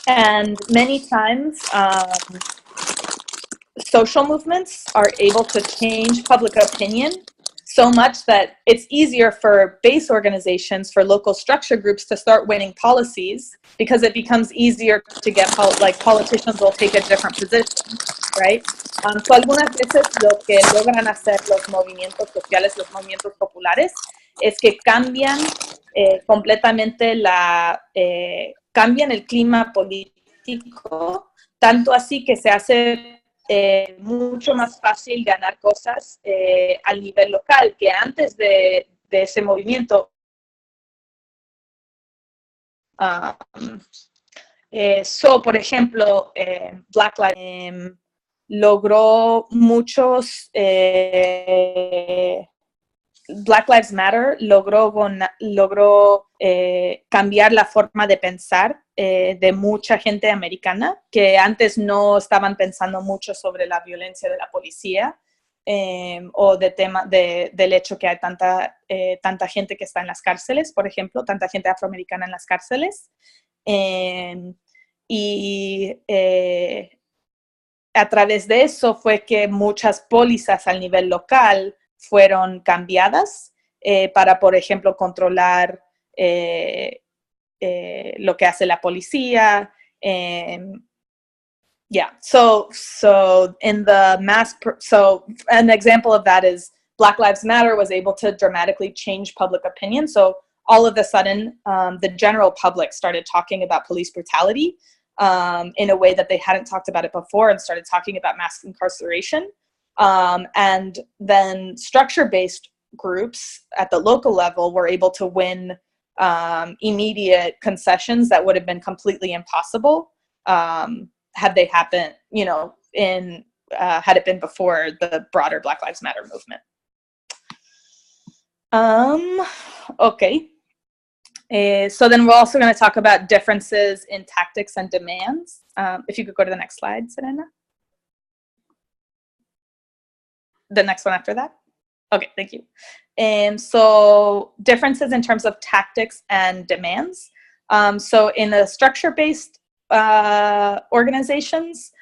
And many times, social movements are able to change public opinion so much that it's easier for base organizations, for local structure groups to start winning policies, because it becomes easier to get, like politicians will take a different position, right? So algunas veces lo que logran hacer los movimientos sociales, los movimientos populares, es que cambian completamente cambian el clima político, tanto así que se hace mucho más fácil ganar cosas al nivel local, que antes de ese movimiento. Por ejemplo, Black Lives Matter logró cambiar la forma de pensar de mucha gente americana que antes no estaban pensando mucho sobre la violencia de la policía o del hecho que hay tanta gente que está en las cárceles, por ejemplo, tanta gente afroamericana en las cárceles. A través de eso fue que muchas pólizas al nivel local fueron cambiadas para, por ejemplo, controlar lo que hace la policía. Yeah, so in the so an example of that is Black Lives Matter was able to dramatically change public opinion. So all of a sudden, the general public started talking about police brutality in a way that they hadn't talked about it before, and started talking about mass incarceration. And then structure-based groups at the local level were able to win immediate concessions that would have been completely impossible had they happened, had it been before the broader Black Lives Matter movement. Okay. So then we're also going to talk about differences in tactics and demands. If you could go to the next slide, Serena. The next one after that? Okay, thank you. So differences in terms of tactics and demands. So in the structure-based organizations,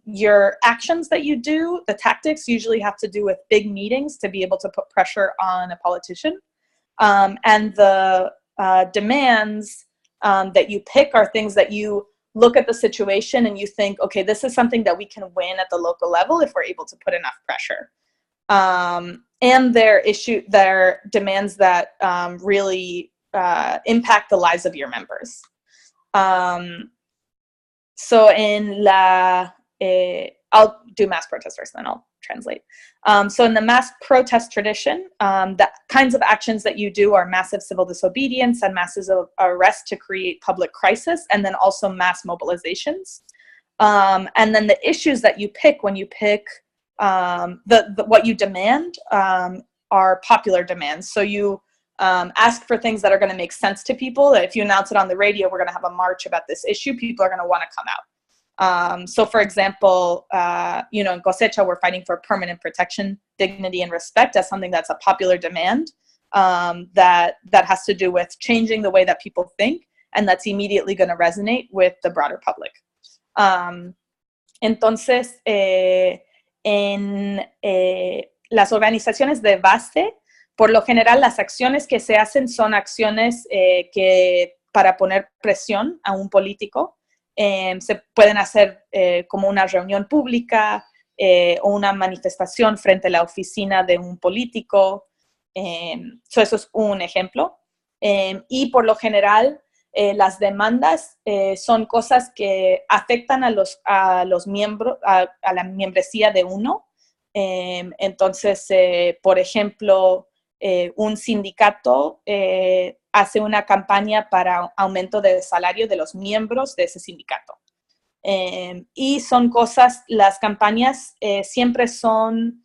your actions that you do, the tactics usually have to do with big meetings to be able to put pressure on a politician. And the demands that you pick are things that you look at the situation and you think, okay, this is something that we can win at the local level if we're able to put enough pressure. And their demands that really impact the lives of your members. So in I'll do mass protest first, then I'll translate. So in the mass protest tradition, the kinds of actions that you do are massive civil disobedience and massive arrest to create public crisis, and then also mass mobilizations. And then the issues that you pick when you pick what you demand are popular demands. So you ask for things that are going to make sense to people. If you announce it on the radio, we're going to have a march about this issue, people are going to want to come out. So for example, in Cosecha, we're fighting for permanent protection, dignity, and respect as something that's a popular demand that has to do with changing the way that people think, and that's immediately going to resonate with the broader public. Entonces, en las organizaciones de base, por lo general, las acciones que se hacen son acciones para poner presión a un político. Se pueden hacer como una reunión pública o una manifestación frente a la oficina de un político. Eso es un ejemplo. Y por lo general, las demandas son cosas que afectan a los miembros, a la membresía de uno. Entonces, por ejemplo, un sindicato hace una campaña para aumento de salario de los miembros de ese sindicato. Y son cosas, las campañas siempre son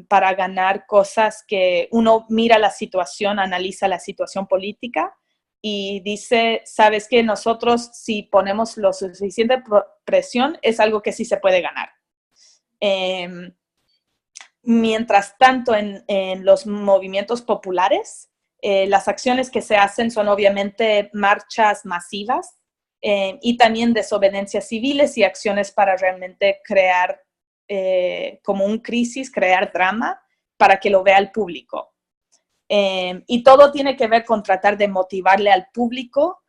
para ganar cosas que uno mira la situación, analiza la situación política y dice, ¿sabes qué? Nosotros si ponemos lo suficiente presión es algo que sí se puede ganar. Mientras tanto, en los movimientos populares, las acciones que se hacen son obviamente marchas masivas y también desobediencias civiles y acciones para realmente crear como un crisis, crear drama para que lo vea el público. Y todo tiene que ver con tratar de motivarle al público,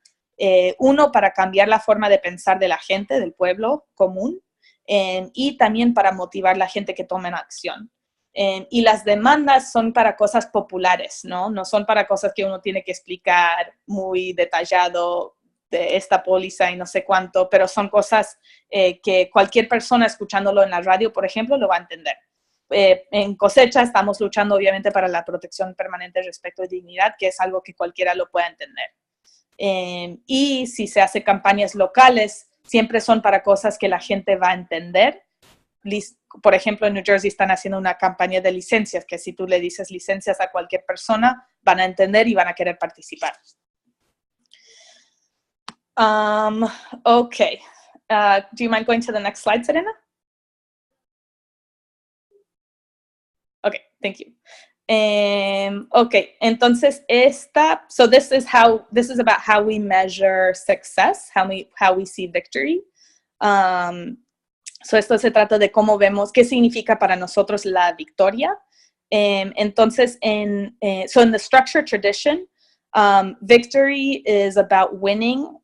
uno, para cambiar la forma de pensar de la gente, del pueblo común, y también para motivar a la gente que tomen acción. Y las demandas son para cosas populares, ¿no? No son para cosas que uno tiene que explicar muy detallado de esta póliza y no sé cuánto, pero son cosas que cualquier persona escuchándolo en la radio, por ejemplo, lo va a entender. En Cosecha estamos luchando obviamente para la protección permanente, respeto y dignidad, que es algo que cualquiera lo pueda entender. Y si se hace campañas locales, siempre son para cosas que la gente va a entender. Por ejemplo, en New Jersey están haciendo una campaña de licencias, que si tú le dices licencias a cualquier persona, van a entender y van a querer participar. Okay. Do you mind going to the next slide, Serena? Okay, thank you. Okay, entonces so this is about how we measure success, how we see victory. So esto se trata de cómo vemos qué significa para nosotros la victoria. Entonces, so in the structure tradition, victory is about winning.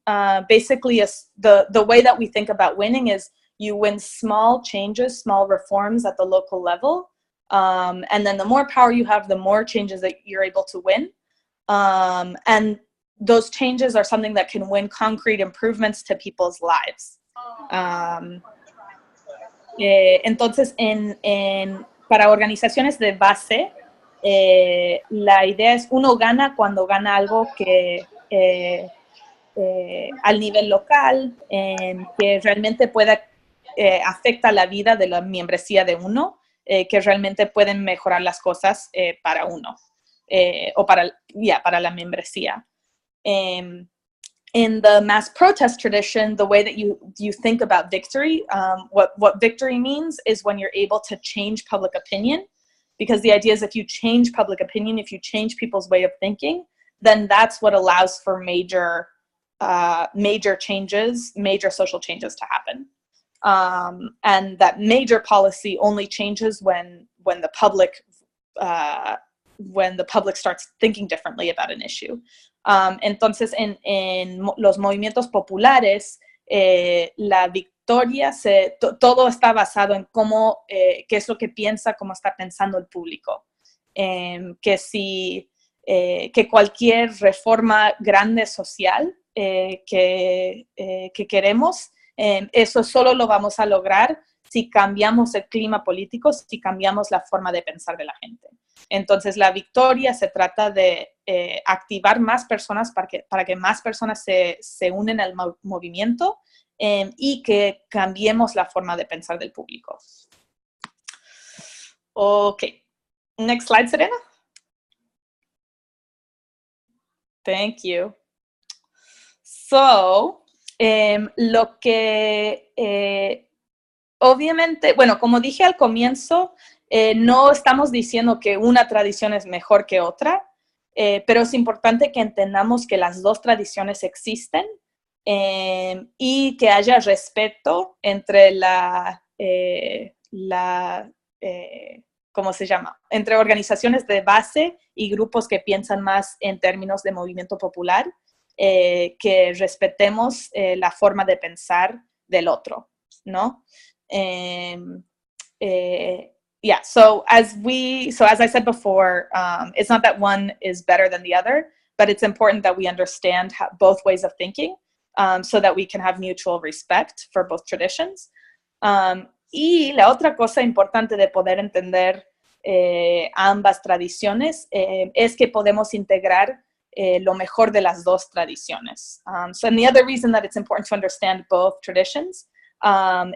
Basically, the way that we think about winning is you win small changes, small reforms at the local level. And then the more power you have, the more changes that you're able to win. And those changes are something that can win concrete improvements to people's lives. Entonces, para organizaciones de base, la idea es uno gana cuando gana algo que al nivel local, que realmente pueda afecta la vida de la membresía de uno, que realmente pueden mejorar las cosas para uno o para la membresía. In the mass protest tradition, the way that you think about victory, what victory means is when you're able to change public opinion, because the idea is if you change public opinion, if you change people's way of thinking, then that's what allows for major changes, major social changes to happen. And that major policy only changes when the public starts thinking differently about an issue. Entonces, en los movimientos populares, la victoria, todo está basado en qué es lo que piensa, cómo está pensando el público. Que cualquier reforma grande social que queremos, eso solo lo vamos a lograr si cambiamos el clima político, si cambiamos la forma de pensar de la gente. Entonces, la victoria se trata de activar más personas para que más personas se unen al movimiento y que cambiemos la forma de pensar del público. Ok. Next slide, Serena. Thank you. So, lo que obviamente, bueno, como dije al comienzo, no estamos diciendo que una tradición es mejor que otra, pero es importante que entendamos que las dos tradiciones existen y que haya respeto entre ¿cómo se llama? Entre organizaciones de base y grupos que piensan más en términos de movimiento popular, que respetemos la forma de pensar del otro, ¿no? Yeah, so as I said before, it's not that one is better than the other, but it's important that we understand both ways of thinking so that we can have mutual respect for both traditions. Y la otra cosa importante de poder entender ambas tradiciones es que podemos integrar lo mejor de las dos tradiciones. So and the other reason that it's important to understand both traditions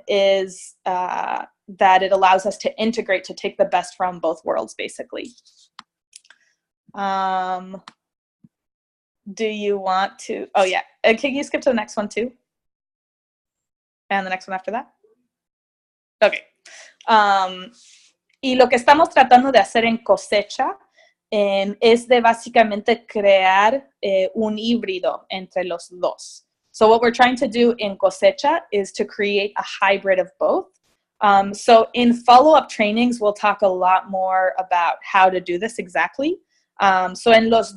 is that it allows us to integrate, to take the best from both worlds, basically. Do you want to, oh yeah, can you skip to the next one too? And the next one after that? Okay. Y lo que estamos tratando de hacer en cosecha es de básicamente crear un híbrido entre los dos. So what we're trying to do in cosecha is to create a hybrid of both. So in follow-up trainings, we'll talk a lot more about how to do this exactly. So en los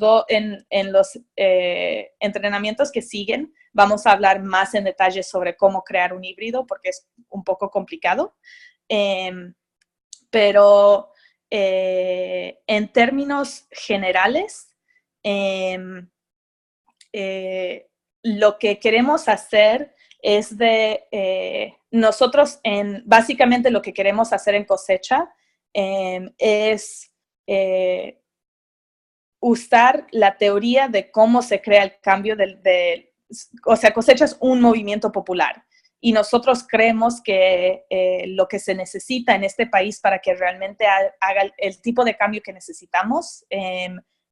entrenamientos que siguen, vamos a hablar más en detalle sobre cómo crear un híbrido, porque es un poco complicado. Pero en términos generales, lo que queremos hacer es nosotros básicamente lo que queremos hacer en cosecha es usar la teoría de cómo se crea el cambio o sea, cosecha es un movimiento popular y nosotros creemos que lo que se necesita en este país para que realmente haga el tipo de cambio que necesitamos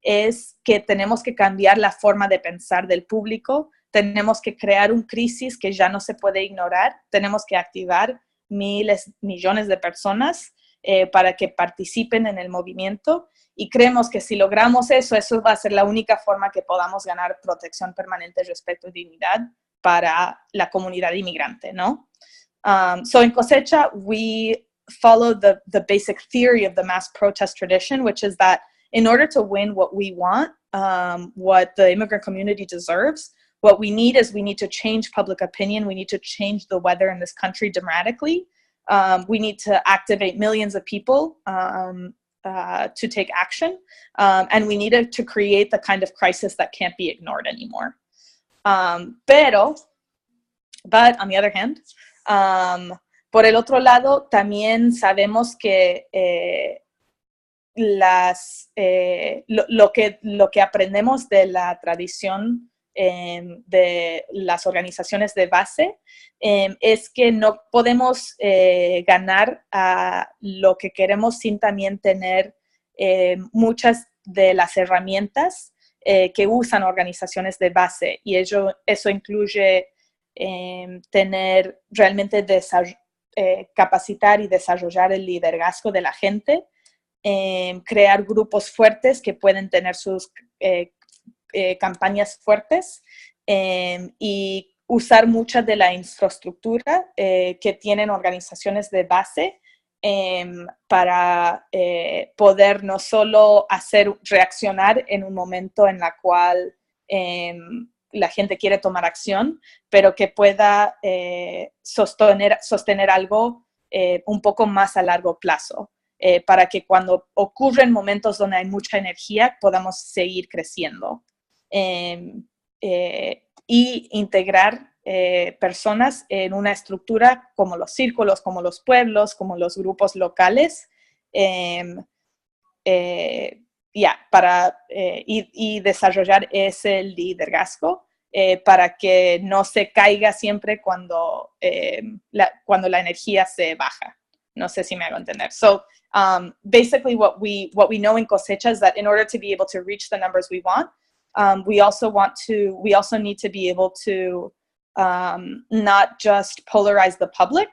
es que tenemos que cambiar la forma de pensar del público, tenemos que crear un crisis que ya no se puede ignorar, tenemos que activar millones de personas para que participen en el movimiento y creemos que si logramos eso va a ser la única forma que podamos ganar protección permanente, respeto y dignidad para la comunidad inmigrante, ¿no? So in cosecha, we follow the basic theory of the mass protest tradition, which is that in order to win what we want, what the immigrant community deserves, what we need to change public opinion. We need to change the weather in this country dramatically. We need to activate millions of people to take action. And we needed to create the kind of crisis that can't be ignored anymore. But on the other hand, por el otro lado, también sabemos que lo que aprendemos de la tradición de las organizaciones de base es que no podemos ganar a lo que queremos sin también tener muchas de las herramientas que usan organizaciones de base y eso incluye tener realmente capacitar y desarrollar el liderazgo de la gente, crear grupos fuertes que pueden tener sus campañas fuertes y usar mucha de la infraestructura que tienen organizaciones de base para poder no solo reaccionar en un momento en la cual la gente quiere tomar acción, pero que pueda sostener algo un poco más a largo plazo, para que cuando ocurren momentos donde hay mucha energía podamos seguir creciendo. Y integrar personas en una estructura como los círculos, como los pueblos, como los grupos locales, y desarrollar ese liderazgo para que no se caiga siempre cuando la energía se baja. No sé si me hago entender. So basically what we know in Cosecha is that in order to be able to reach the numbers we want, we also need to be able to not just polarize the public,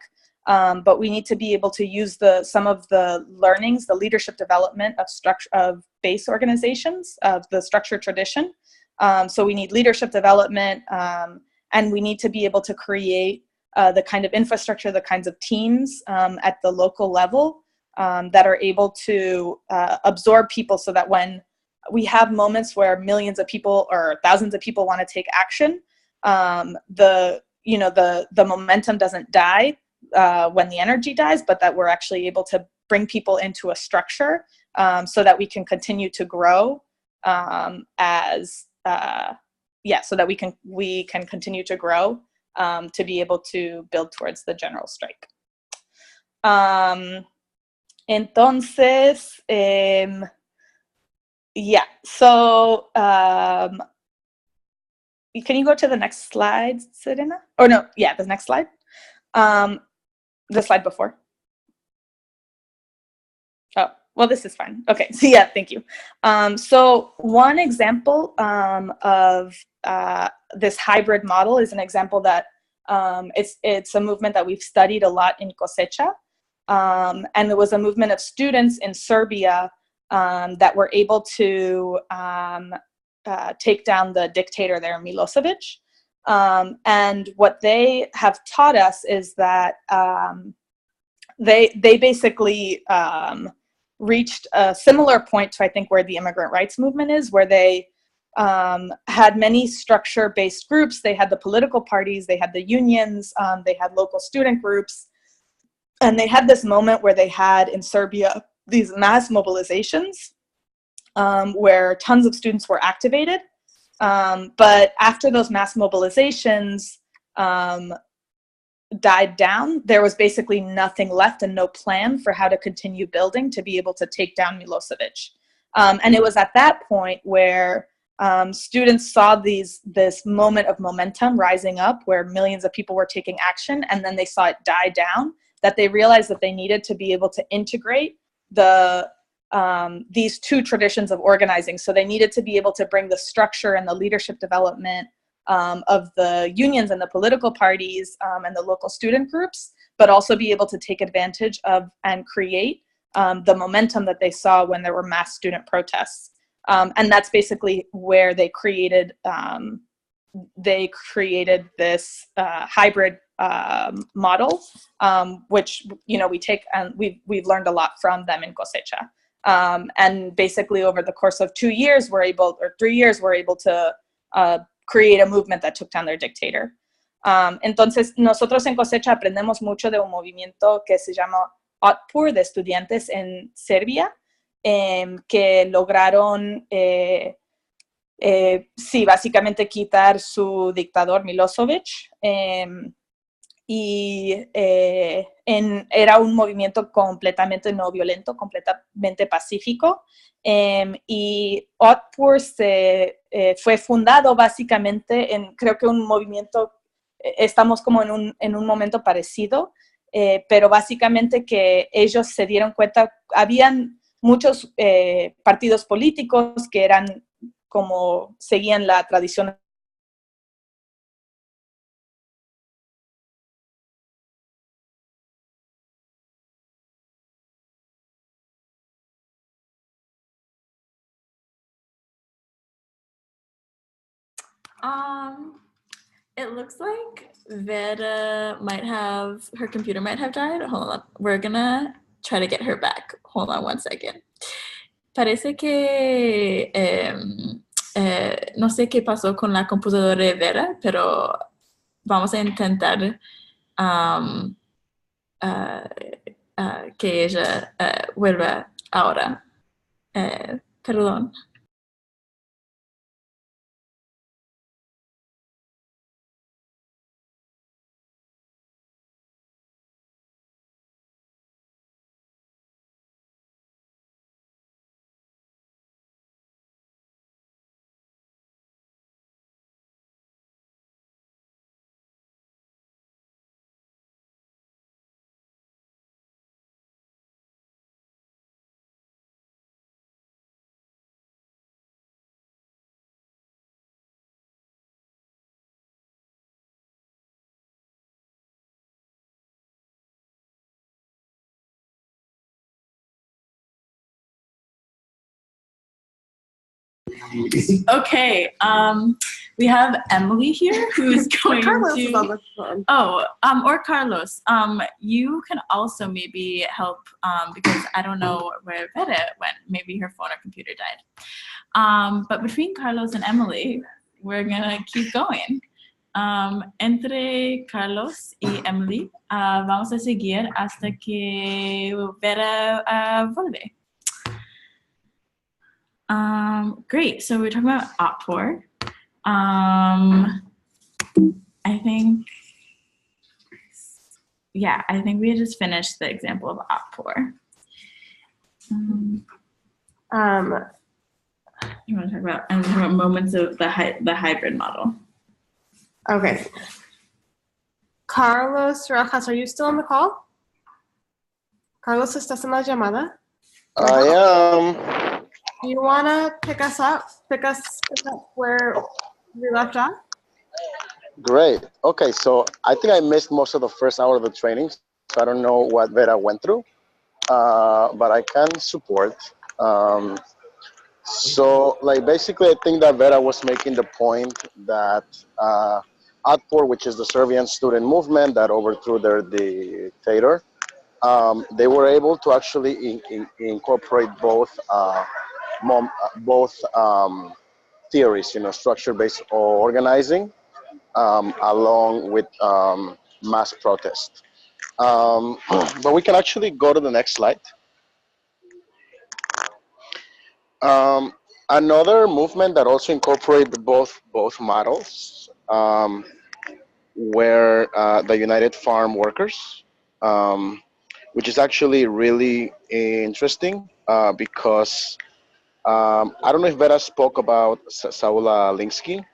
but we need to be able to use some of the learnings, the leadership development of base organizations, of the structured tradition. So we need leadership development, and we need to be able to create the kind of infrastructure, the kinds of teams at the local level that are able to absorb people, so that when we have moments where millions of people or thousands of people want to take action, the momentum doesn't die when the energy dies, but that we're actually able to bring people into a structure so that we can continue to grow so that we can continue to grow to be able to build towards the general strike. Entonces, so can you go to the next slide, Serena? Or no, the next slide. The slide before. Oh, well, this is fine. Okay, so thank you. So one example of this hybrid model is an example that it's a movement that we've studied a lot in Cosecha. And there was a movement of students in Serbia that were able to take down the dictator there, Milosevic. And what they have taught us is that they basically reached a similar point to, I think, where the immigrant rights movement is, where they had many structure-based groups. They had the political parties, they had the unions, they had local student groups, and they had this moment where they had in Serbia these mass mobilizations where tons of students were activated. But after those mass mobilizations died down, there was basically nothing left and no plan for how to continue building to be able to take down Milosevic. And it was at that point where students saw this moment of momentum rising up, where millions of people were taking action, and then they saw it die down, that they realized that they needed to be able to integrate these two traditions of organizing. So they needed to be able to bring the structure and the leadership development of the unions and the political parties and the local student groups, but also be able to take advantage of and create the momentum that they saw when there were mass student protests. And that's basically where they created this hybrid model, which we take, and we've learned a lot from them in Cosecha. And basically over the course of 3 years, we're able to create a movement that took down their dictator. Entonces, nosotros en Cosecha aprendemos mucho de un movimiento que se llama Otpor, de estudiantes en Serbia, que lograron, básicamente quitar su dictador Milosevic. Era un movimiento completamente no violento, completamente pacífico. Y Otpor fue fundado básicamente creo que un movimiento, estamos como en un momento parecido, pero básicamente que ellos se dieron cuenta, habían muchos partidos políticos que seguían la tradición. It looks like Vera her computer might have died. Hold on, we're gonna try to get her back. Hold on one second. Parece que no sé qué pasó con la computadora de Vera, pero vamos a intentar que ella vuelva ahora. Perdón. Okay, we have Emily here who's going Carlos to. is on the phone. Oh, or Carlos. You can also maybe help because I don't know where Vera went. Maybe her phone or computer died. But between Carlos and Emily, we're gonna keep going. Entre Carlos y Emily, vamos a seguir hasta que Vera vuelve. Great. So we're talking about OPTOR. I think we just finished the example of OPTOR. You want to talk about moments of the hybrid model? Okay. Carlos Rojas, are you still on the call? Carlos, ¿estás en la llamada? I am. Do you want to pick us up where we left off? Great. Okay, so I think I missed most of the first hour of the training, so I don't know what Vera went through, but I can support. So, like, basically, I think that Vera was making the point that Otpor, which is the Serbian student movement that overthrew their dictator, they were able to actually incorporate both theories, structure-based organizing, along with mass protest. But we can actually go to the next slide. Another movement that also incorporated both models were the United Farm Workers, which is actually really interesting because I don't know if Vera spoke about Saula Alinsky,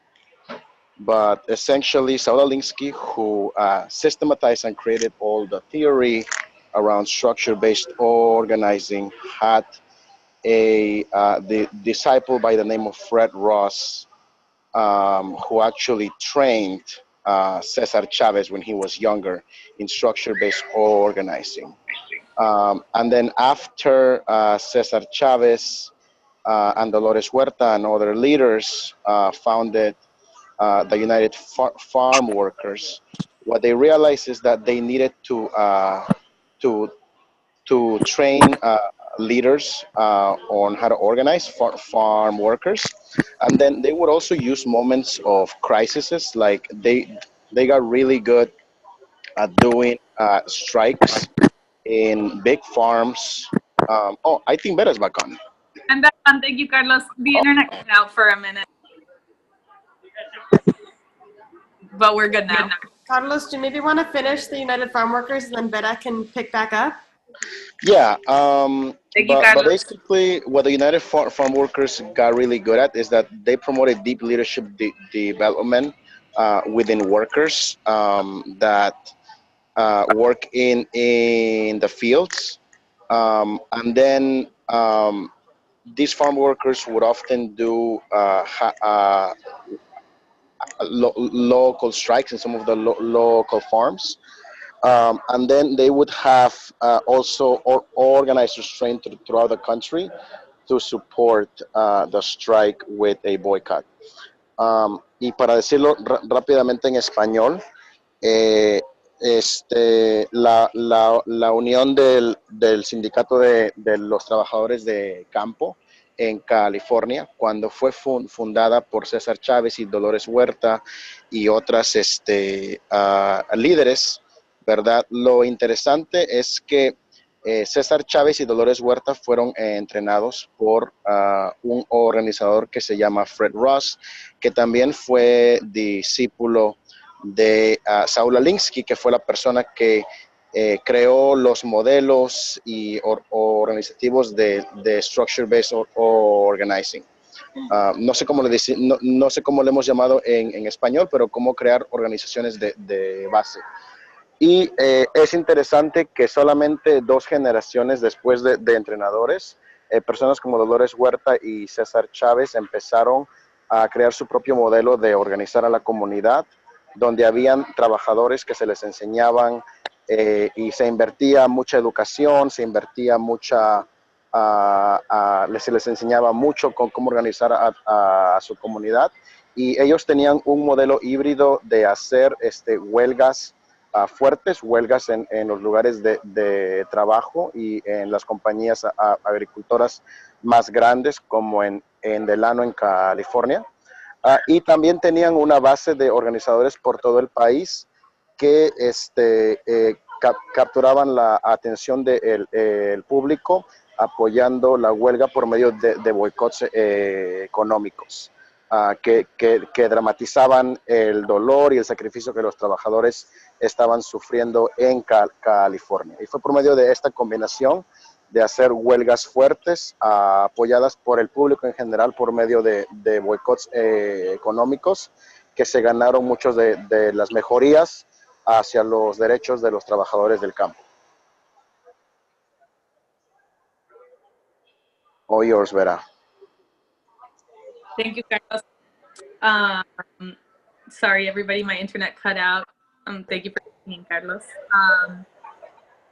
but essentially Saula Alinsky, who systematized and created all the theory around structure-based organizing, had the disciple by the name of Fred Ross, who actually trained Cesar Chavez when he was younger in structure-based organizing. And then after Cesar Chavez and Dolores Huerta and other leaders founded the United Farm Workers, what they realized is that they needed to train leaders on how to organize farm workers, and then they would also use moments of crises. Like they got really good at doing strikes in big farms. I think Vera's back on. I'm back on. Thank you, Carlos. The internet cut out for a minute, but we're good now. Carlos, do you maybe want to finish the United Farm Workers and then Vera can pick back up? Yeah, Thank you, but Carlos. basically what the United Farm Workers got really good at is that they promoted deep leadership development within workers that work in the fields. And then these farm workers would often do local strikes in some of the local farms. And then they would have also organizers trained throughout the country to support the strike with a boycott. Y para decirlo rápidamente en español, la unión del sindicato de los trabajadores de campo en California, cuando fue fundada por César Chávez y Dolores Huerta y otras líderes, ¿verdad? Lo interesante es que César Chávez y Dolores Huerta fueron entrenados por un organizador que se llama Fred Ross, que también fue discípulo de Saul Alinsky, que fue la persona que creó los modelos y organizativos de structure-based organizing. No sé cómo no sé cómo le hemos llamado en español, pero cómo crear organizaciones de base. Y es interesante que solamente 2 generaciones después de entrenadores, personas como Dolores Huerta y César Chávez empezaron a crear su propio modelo de organizar a la comunidad, donde habían trabajadores que se les enseñaban y se invertía mucha educación, se invertía mucha se les enseñaba mucho con cómo organizar a su comunidad, y ellos tenían un modelo híbrido de hacer huelgas fuertes, huelgas en los lugares de trabajo y en las compañías agricultoras más grandes, como en Delano, en California. Y también tenían una base de organizadores por todo el país que capturaban la atención del público, apoyando la huelga por medio de boicots económicos, que dramatizaban el dolor y el sacrificio que los trabajadores estaban sufriendo en California. Y fue por medio de esta combinación de hacer huelgas fuertes, apoyadas por el público en general por medio de boicots económicos, que se ganaron muchos de las mejorías hacia los derechos de los trabajadores del campo. All yours, Vera. Thank you, Carlos. Sorry, everybody, my internet cut out. Thank you for listening, Carlos.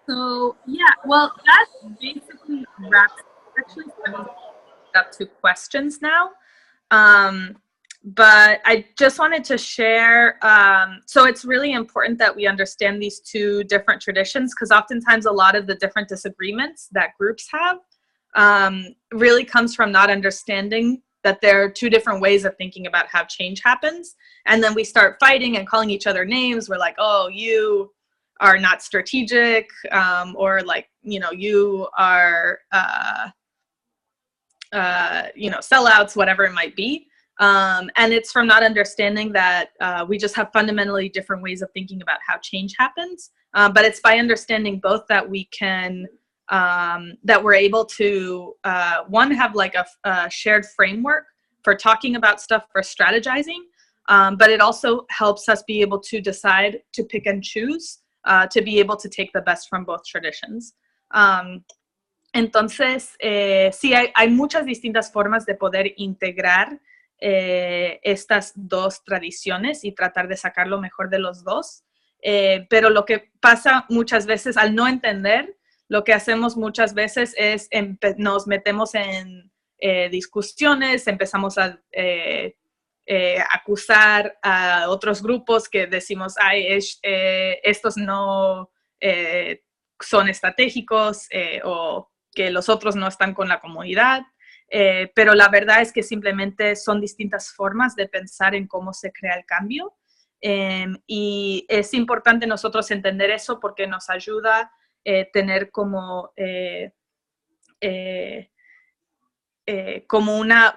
So yeah, well, that basically wraps. Actually, up to questions now. But I just wanted to share, so it's really important that we understand these two different traditions, because oftentimes a lot of the different disagreements that groups have really comes from not understanding that there are two different ways of thinking about how change happens. And then we start fighting and calling each other names. We're like, oh, you are not strategic, or like, you are, sellouts, whatever it might be. And it's from not understanding that we just have fundamentally different ways of thinking about how change happens. But it's by understanding both that we can, that we're able to, one, have like a shared framework for talking about stuff, for strategizing, but it also helps us be able to decide to pick and choose, to be able to take the best from both traditions. Entonces, sí, hay muchas distintas formas de poder integrar estas dos tradiciones y tratar de sacar lo mejor de los dos. Pero lo que pasa muchas veces, al no entender, lo que hacemos muchas veces es nos metemos en discusiones, empezamos a acusar a otros grupos que decimos, ay, estos no son estratégicos, o que los otros no están con la comunidad, pero la verdad es que simplemente son distintas formas de pensar en cómo se crea el cambio, y es importante nosotros entender eso porque nos ayuda tener como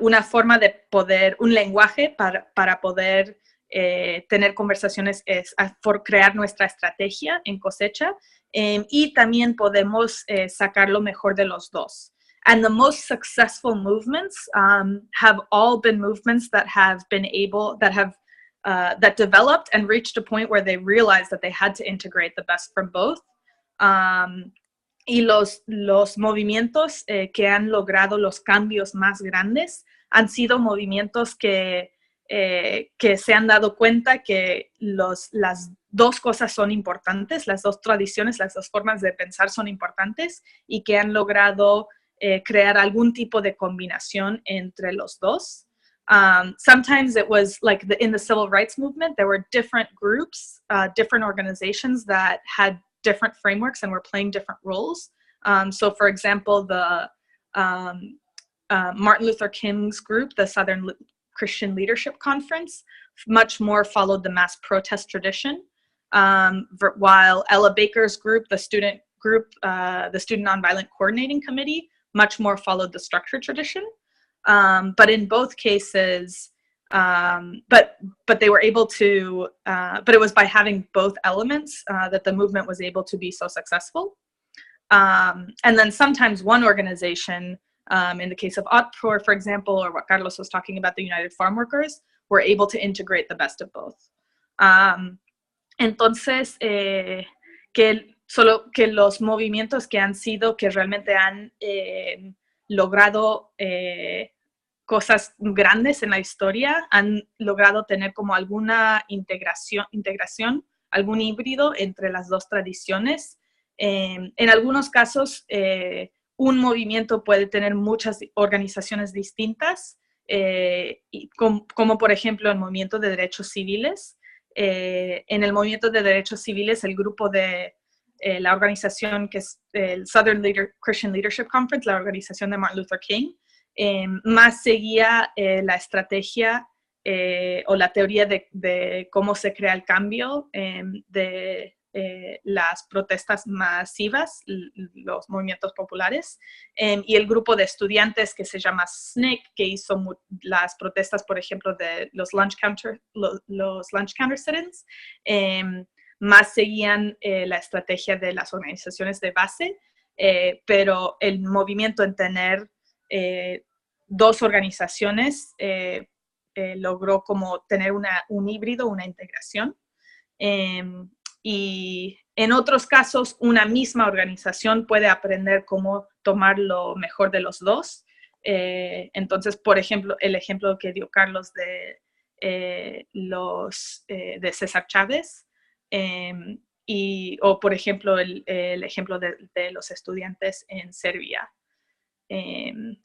una forma de poder, un lenguaje para poder tener conversaciones, por crear nuestra estrategia en cosecha, y también podemos sacar lo mejor de los dos. And the most successful movements have all been movements that have been able, that developed and reached a point where they realized that they had to integrate the best from both. Y los movimientos que han logrado los cambios más grandes han sido movimientos que se han dado cuenta que las dos cosas son importantes, las dos tradiciones, las dos formas de pensar son importantes, y que han logrado crear algún tipo de combinación entre los dos. Sometimes it was like in the civil rights movement, there were different groups, different organizations that had different frameworks and were playing different roles. So for example, the Martin Luther King's group, the Southern Christian Leadership Conference, much more followed the mass protest tradition, while Ella Baker's group, the student group, the Student Nonviolent Coordinating Committee, much more followed the structure tradition. But in both cases, but they were able to, but it was by having both elements that the movement was able to be so successful. And then sometimes one organization, in the case of Otpor, for example, or what Carlos was talking about, the United Farm Workers, were able to integrate the best of both. Entonces, solo que los movimientos que han sido, que realmente han logrado cosas grandes en la historia, han logrado tener como alguna integración, algún híbrido entre las dos tradiciones. En algunos casos, un movimiento puede tener muchas organizaciones distintas, como por ejemplo el movimiento de derechos civiles. En el movimiento de derechos civiles, el grupo de la organización que es el Southern Christian Leadership Conference, la organización de Martin Luther King, más seguía la estrategia o la teoría de cómo se crea el cambio de las protestas masivas, los movimientos populares, y el grupo de estudiantes que se llama SNCC, que hizo las protestas, por ejemplo, de los lunch counter sit-ins, más seguían la estrategia de las organizaciones de base, pero el movimiento en tener dos organizaciones logró como tener un híbrido, una integración. Y en otros casos, una misma organización puede aprender cómo tomar lo mejor de los dos. Entonces, por ejemplo, el ejemplo que dio Carlos de César Chávez, o por ejemplo, el ejemplo de los estudiantes en Serbia,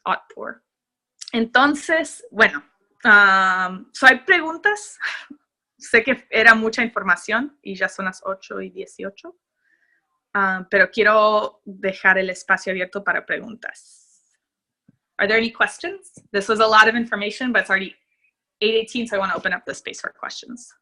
Otpor. Entonces, bueno, ¿hay preguntas? Sé que era mucha información y ya son las 8:18, pero quiero dejar el espacio abierto para preguntas. Are there any questions? This was a lot of information, but it's already 8:18, so I want to open up the space for questions.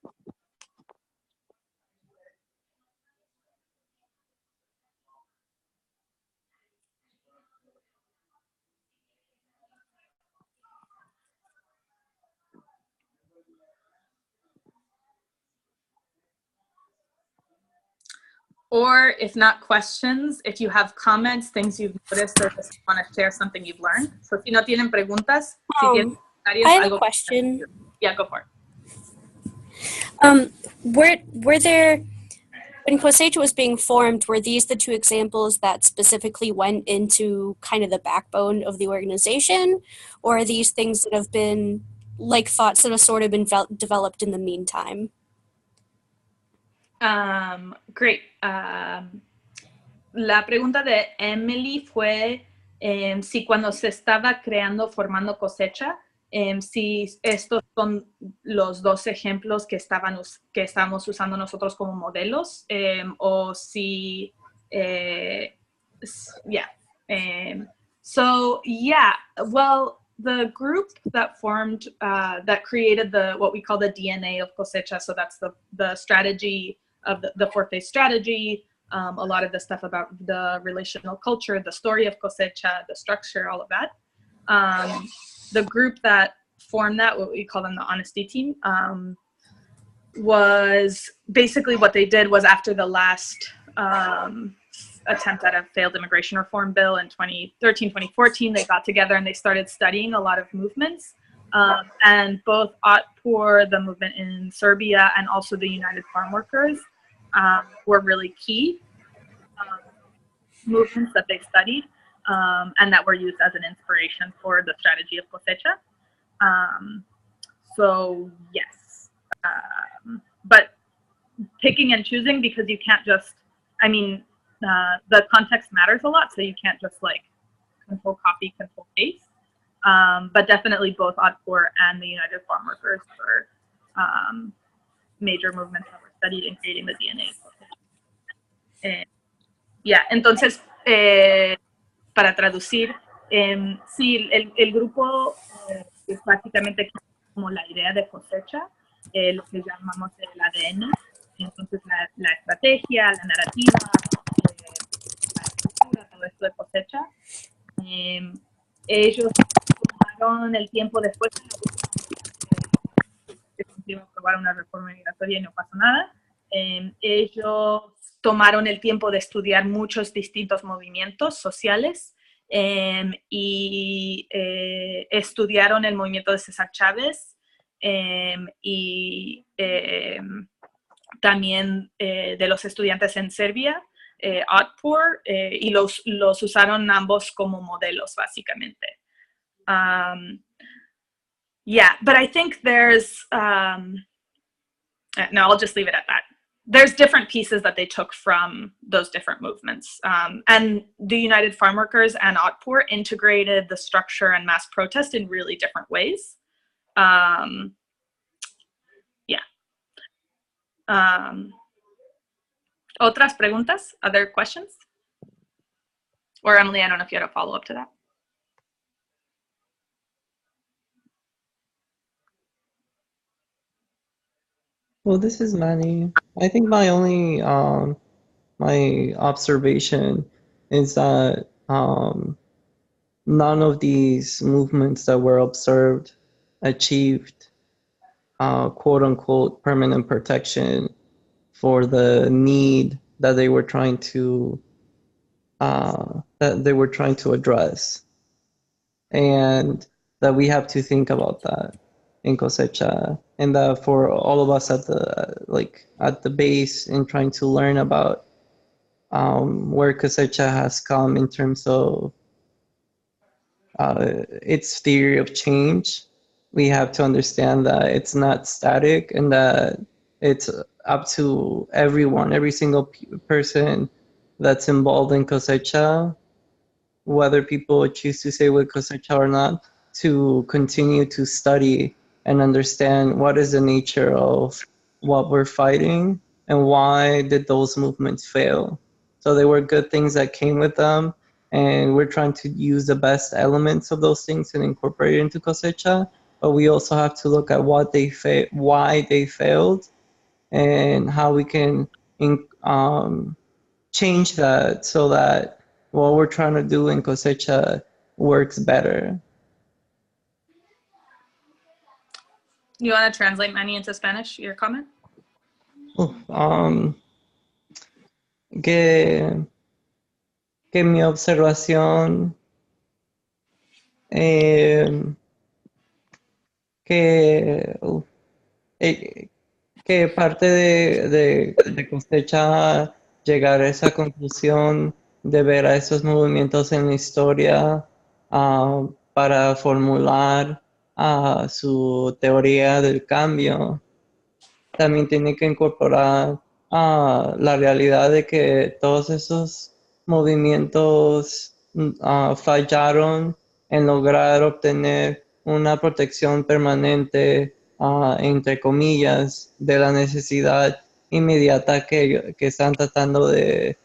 Or if not questions, if you have comments, things you've noticed, or just want to share something you've learned. So si no tienen preguntas, si tienen comentarios, I have a question. Yeah, go for it. Were there, when Cosecha was being formed, were these the two examples that specifically went into kind of the backbone of the organization? Or are these things that have been, like, thoughts that have sort of been developed in the meantime? Great. La pregunta de Emily fue si cuando se estaba formando Cosecha, si estos son los dos ejemplos que estamos usando nosotros como modelos, o si, well, the group that formed, that created what we call the DNA of Cosecha, so that's the strategy of the 4-phase strategy, a lot of the stuff about the relational culture, the story of Cosecha, the structure, all of that. The group that formed that, what we call them the honesty team, was basically what they did was after the last attempt at a failed immigration reform bill in 2013, 2014, they got together and they started studying a lot of movements. And both Otpor, the movement in Serbia, and also the United Farm Workers were really key movements that they studied and that were used as an inspiration for the strategy of Cosecha. So yes, but picking and choosing, because you can't just, I mean, the context matters a lot, so you can't just like control copy, control paste. But definitely both Otpor and the United Farm Workers were major movements that were studied in creating the DNA. Entonces, para traducir, sí, el grupo es básicamente como la idea de Cosecha, lo que llamamos el ADN. Entonces, la estrategia, la narrativa, la estructura, todo esto de Cosecha. Ellos tomaron el tiempo después de aprobar una reforma migratoria y no pasó nada. Ellos tomaron el tiempo de estudiar muchos distintos movimientos sociales y estudiaron el movimiento de César Chávez y también de los estudiantes en Serbia, Otpor, y los usaron ambos como modelos, básicamente. Yeah, but I think there's, no, I'll just leave it at that. there's different pieces that they took from those different movements. And the United Farm Workers and Otpor integrated the structure and mass protest in really different ways. Otras preguntas? Other questions? Or Emily, I don't know if you had a follow-up to that. Well, this is Manny. I think my only my observation is that none of these movements that were observed achieved quote unquote permanent protection for the need that they were trying to address, and that we have to think about that in Cosecha, and that for all of us at the base in trying to learn about where Cosecha has come in terms of its theory of change, we have to understand that it's not static and that it's up to everyone, every single person that's involved in Cosecha, whether people choose to stay with Cosecha or not, to continue to study and understand what is the nature of what we're fighting and why did those movements fail. So there were good things that came with them, and we're trying to use the best elements of those things and incorporate it into Cosecha, but we also have to look at why they failed and how we can change that so that what we're trying to do in Cosecha works better. You want to translate Manny into Spanish, your comment? Que mi observación que parte de Cosecha llegar a esa conclusión de ver a esos movimientos en la historia para formular su teoría del cambio. También tiene que incorporar la realidad de que todos esos movimientos fallaron en lograr obtener una protección permanente, entre comillas, de la necesidad inmediata que están tratando de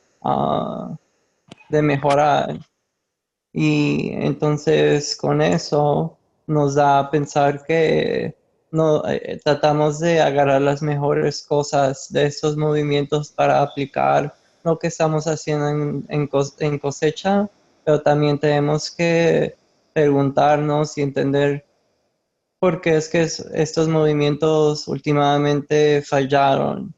mejorar. Y entonces con eso nos da a pensar que tratamos de agarrar las mejores cosas de estos movimientos para aplicar lo que estamos haciendo en Cosecha, pero también tenemos que preguntarnos y entender por qué es que estos movimientos últimamente fallaron,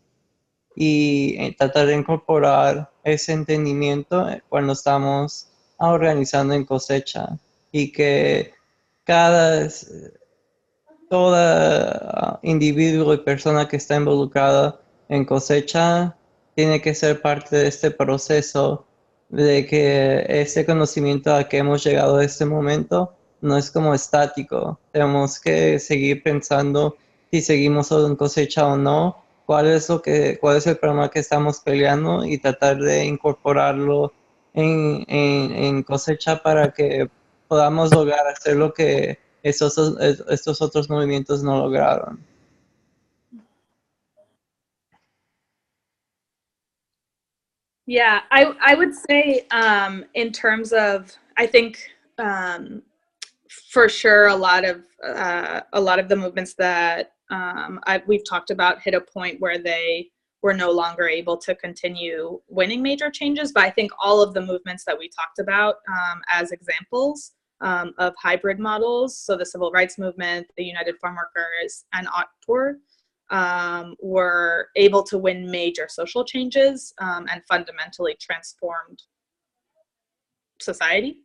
y tratar de incorporar ese entendimiento cuando estamos organizando en Cosecha, y que todo individuo y persona que está involucrada en Cosecha tiene que ser parte de este proceso, de que este conocimiento a que hemos llegado a este momento no es como estático. Tenemos que seguir pensando si seguimos en Cosecha o no, cuál es el problema que estamos peleando, y tratar de incorporarlo en Cosecha para que podamos lograr hacer lo que estos otros movimientos no lograron. Yeah, I would say in terms of, I think for sure a lot of the movements that we've talked about hit a point where they were no longer able to continue winning major changes. But I think all of the movements that we talked about as examples of hybrid models, so the civil rights movement, the United Farm Workers, and Otpor, were able to win major social changes and fundamentally transformed society.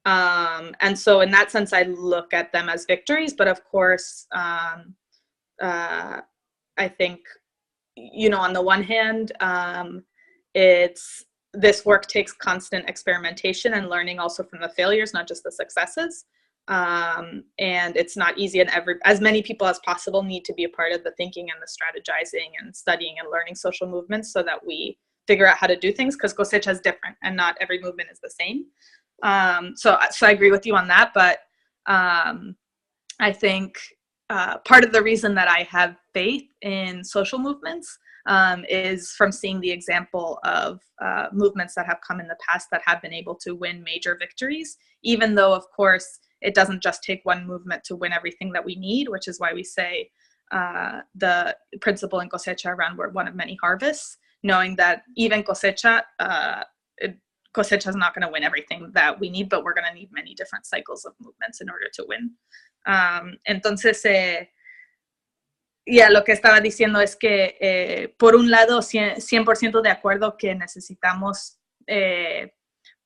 And so in that sense, I look at them as victories. But of course, I think, on the one hand, this work takes constant experimentation and learning also from the failures, not just the successes. And it's not easy, and as many people as possible need to be a part of the thinking and the strategizing and studying and learning social movements so that we figure out how to do things, because Cosecha is different and not every movement is the same. So I agree with you on that, but I think part of the reason that I have faith in social movements is from seeing the example of movements that have come in the past that have been able to win major victories, even though, of course, it doesn't just take one movement to win everything that we need, which is why we say the principle in Cosecha around we're one of many harvests, knowing that even Cosecha is not going to win everything that we need, but we're going to need many different cycles of movements in order to win. Entonces, lo que estaba diciendo es que, por un lado, 100% de acuerdo que necesitamos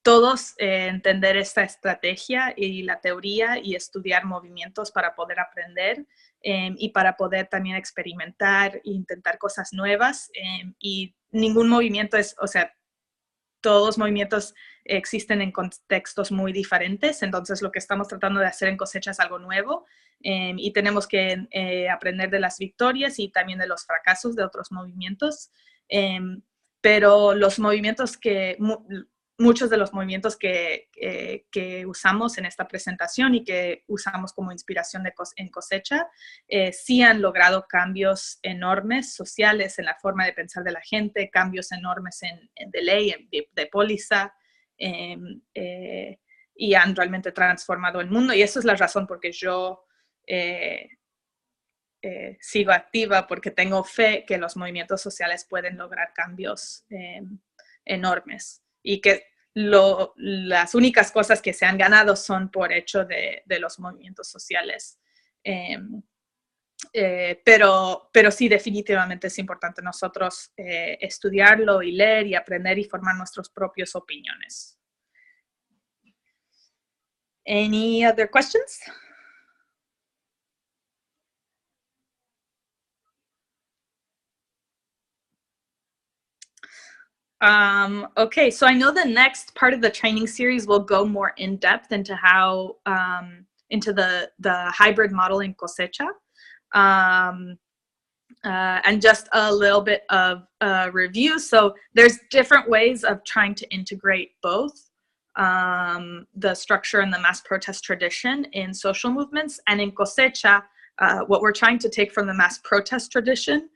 todos entender esta estrategia y la teoría y estudiar movimientos para poder aprender y para poder también experimentar e intentar cosas nuevas. Y ningún movimiento todos los movimientos existen en contextos muy diferentes, entonces lo que estamos tratando de hacer en Cosecha es algo nuevo y tenemos que aprender de las victorias y también de los fracasos de otros movimientos, pero los movimientos muchos de los movimientos que usamos en esta presentación y que usamos como inspiración en Cosecha sí han logrado cambios enormes sociales en la forma de pensar de la gente, cambios enormes de ley, de póliza, y han realmente transformado el mundo. Y eso es la razón por que yo sigo activa, porque tengo fe que los movimientos sociales pueden lograr cambios enormes. Y que las únicas cosas que se han ganado son por hecho de los movimientos sociales. Pero sí, definitivamente es importante nosotros estudiarlo y leer y aprender y formar nuestras propias opiniones. Any other questions? Okay, so I know the next part of the training series will go more in depth into how, into the hybrid model in Cosecha. And just a little bit of review. So there's different ways of trying to integrate both the structure and the mass protest tradition in social movements. And in Cosecha, what we're trying to take from the mass protest tradition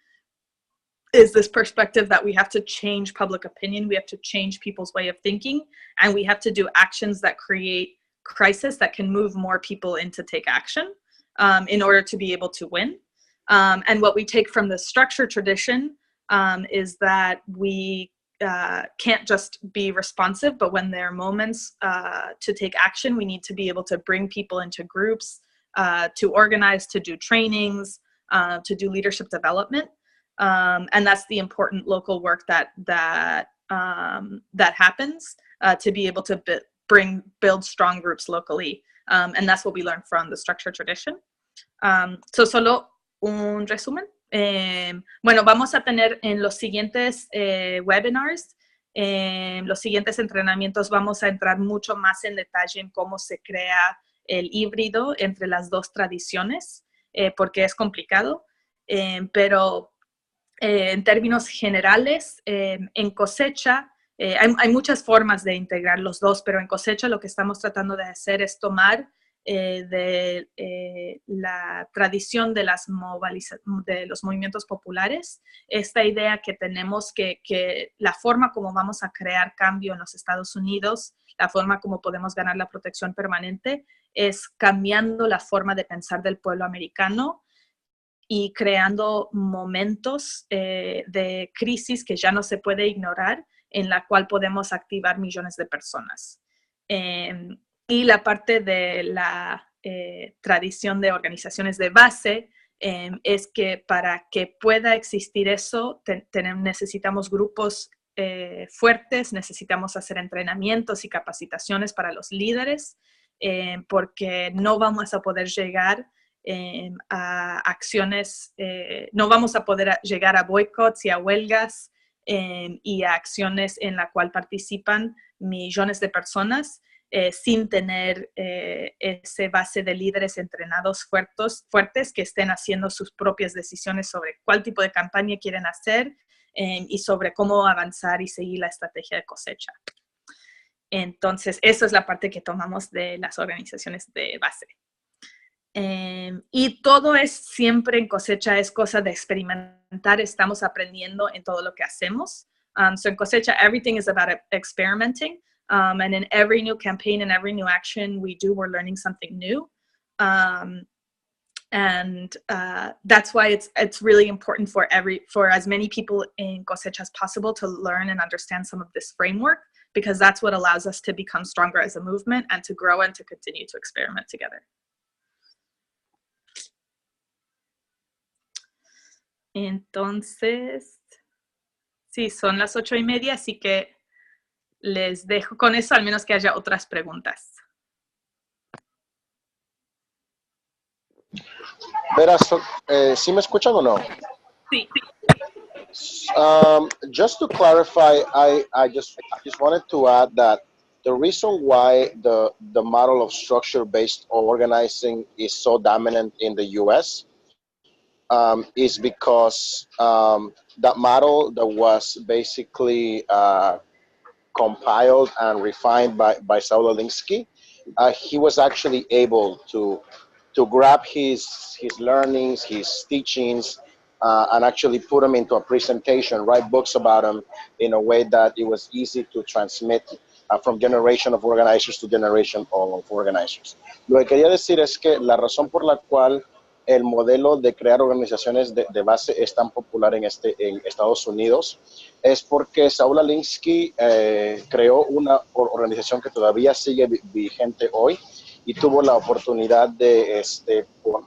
is this perspective that we have to change public opinion, we have to change people's way of thinking, and we have to do actions that create crisis that can move more people in to take action in order to be able to win. And what we take from the structure tradition is that we can't just be responsive, but when there are moments to take action, we need to be able to bring people into groups, to organize, to do trainings, to do leadership development. And that's the important local work that happens to be able to build strong groups locally. And that's what we learned from the structure tradition. So solo un resumen. Bueno, vamos a tener en los siguientes webinars, en los siguientes entrenamientos, vamos a entrar mucho más en detalle en cómo se crea el híbrido entre las dos tradiciones, porque es complicado, pero en términos generales, en Cosecha, hay muchas formas de integrar los dos, pero en Cosecha lo que estamos tratando de hacer es tomar de la tradición de los movimientos populares, esta idea que tenemos que la forma como vamos a crear cambio en los Estados Unidos, la forma como podemos ganar la protección permanente, es cambiando la forma de pensar del pueblo americano y creando momentos de crisis que ya no se puede ignorar, en la cual podemos activar millones de personas. Y la parte de la tradición de organizaciones de base es que para que pueda existir eso, necesitamos grupos fuertes, necesitamos hacer entrenamientos y capacitaciones para los líderes, porque no vamos a poder llegar a acciones, no vamos a poder llegar a boicots y a huelgas y a acciones en la cual participan millones de personas sin tener ese base de líderes entrenados fuertes que estén haciendo sus propias decisiones sobre cuál tipo de campaña quieren hacer y sobre cómo avanzar y seguir la estrategia de cosecha. Entonces, eso es la parte que tomamos de las organizaciones de base. Y todo es siempre en cosecha, es cosa de experimentar, estamos aprendiendo en todo lo que hacemos. So en cosecha, everything is about experimenting. And in every new campaign and every new action we do, we're learning something new. That's why it's really important for as many people in cosecha as possible to learn and understand some of this framework, because that's what allows us to become stronger as a movement and to grow and to continue to experiment together. Entonces, sí, son las 8:30, así que les dejo con eso, al menos que haya otras preguntas. Verás, ¿sí me escuchan o no? Sí. Just to clarify, I just wanted to add that the reason why the model of structure-based organizing is so dominant in the U.S. Is because that model that was basically compiled and refined by Saul Alinsky, he was actually able to grab his learnings, his teachings, and actually put them into a presentation, write books about them in a way that it was easy to transmit from generation of organizers to generation of organizers. Lo que quería decir es que la razón por la cual el modelo de crear organizaciones de base es tan popular en Estados Unidos es porque Saul Alinsky creó una organización que todavía sigue vigente hoy y tuvo la oportunidad de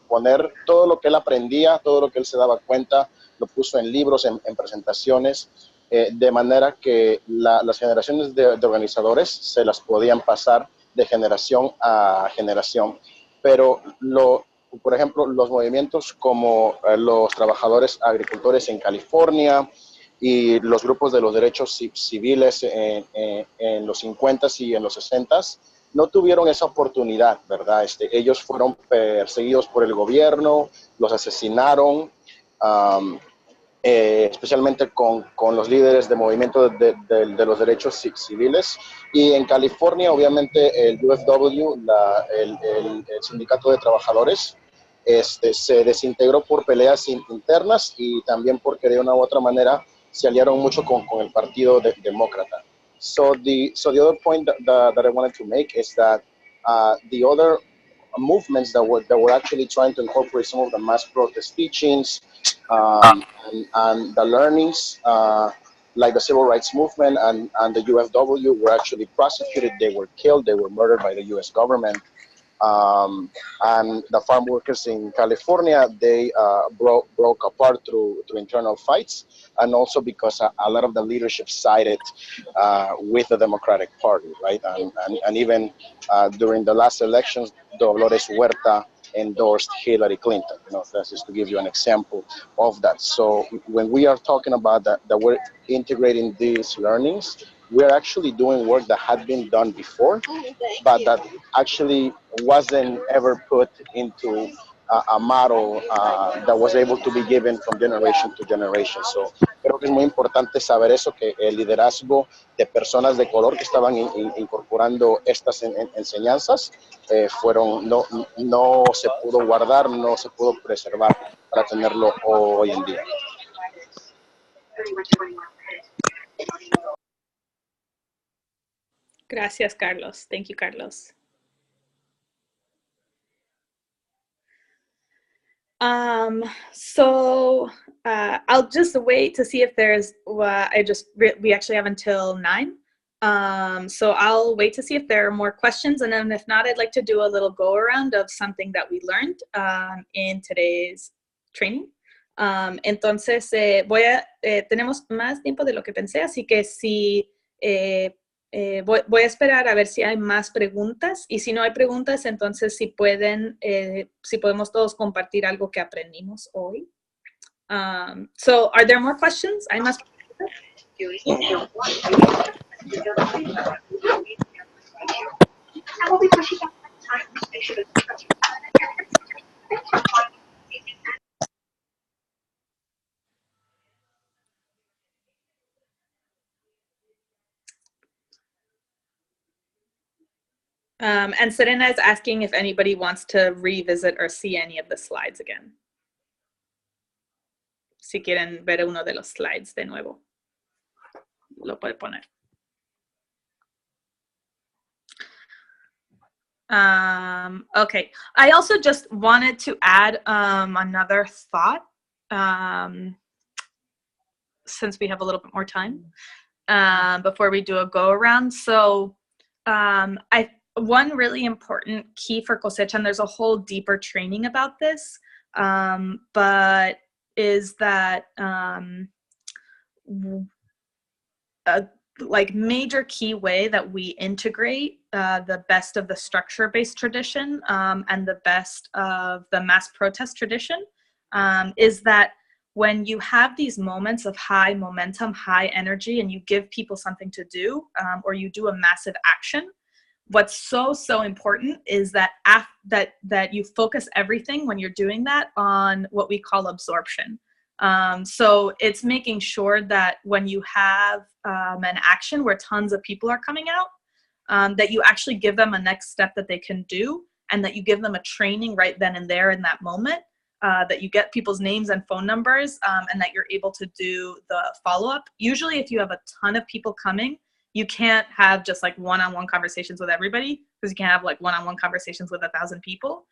poner todo lo que él aprendía, todo lo que él se daba cuenta, lo puso en libros, en presentaciones, de manera que las generaciones de organizadores se las podían pasar de generación a generación. Pero por ejemplo, los movimientos como los trabajadores agricultores en California y los grupos de los derechos civiles en los 50s y en los 60s, no tuvieron esa oportunidad, ¿verdad? Ellos fueron perseguidos por el gobierno, los asesinaron, especialmente con los líderes de movimiento de los derechos civiles. Y en California, obviamente, el UFW, el sindicato de trabajadores, se desintegró por peleas internas y también porque de una u otra manera se aliaron mucho con el partido demócrata. So the other point that I wanted to make is that the other movements that were actually trying to incorporate some of the mass protest teachings and the learnings, like the civil rights movement and the UFW, were actually prosecuted. They were killed. They were murdered by the U.S. government. And the farm workers in California, they broke apart through internal fights, and also because a lot of the leadership sided with the Democratic Party, right? And even during the last elections, Dolores Huerta endorsed Hillary Clinton. That's just to give you an example of that. So when we are talking about that we're integrating these learnings, we're actually doing work that had been done before, but that actually wasn't ever put into a model that was able to be given from generation to generation. So creo que es muy importante saber eso, que el liderazgo de personas de color que estaban incorporando estas enseñanzas no se pudo guardar, no se pudo preservar para tenerlo hoy en día. Gracias, Carlos. Thank you, Carlos. I'll just wait to see if there's, we actually have until 9. So I'll wait to see if there are more questions, and then if not, I'd like to do a little go around of something that we learned in today's training. Entonces, tenemos más tiempo de lo que pensé, así que si voy a esperar a ver si hay más preguntas, y si no hay preguntas, entonces si podemos todos compartir algo que aprendimos hoy. So, are there more questions? ¿Hay más preguntas? And Serena is asking if anybody wants to revisit or see any of the slides again. Si quieren ver uno de los slides de nuevo, lo puede poner. Okay, I also just wanted to add another thought since we have a little bit more time before we do a go around. So one really important key for cosecha, and there's a whole deeper training about this, but is that like major key way that we integrate the best of the structure-based tradition and the best of the mass protest tradition is that when you have these moments of high momentum, high energy, and you give people something to do, or you do a massive action, what's so important is that that you focus everything when you're doing that on what we call absorption. So it's making sure that when you have an action where tons of people are coming out, that you actually give them a next step that they can do, and that you give them a training right then and there in that moment, that you get people's names and phone numbers, and that you're able to do the follow-up. Usually if you have a ton of people coming, you can't have just like one-on-one conversations with everybody, because you can't have like one-on-one conversations with 1,000 people.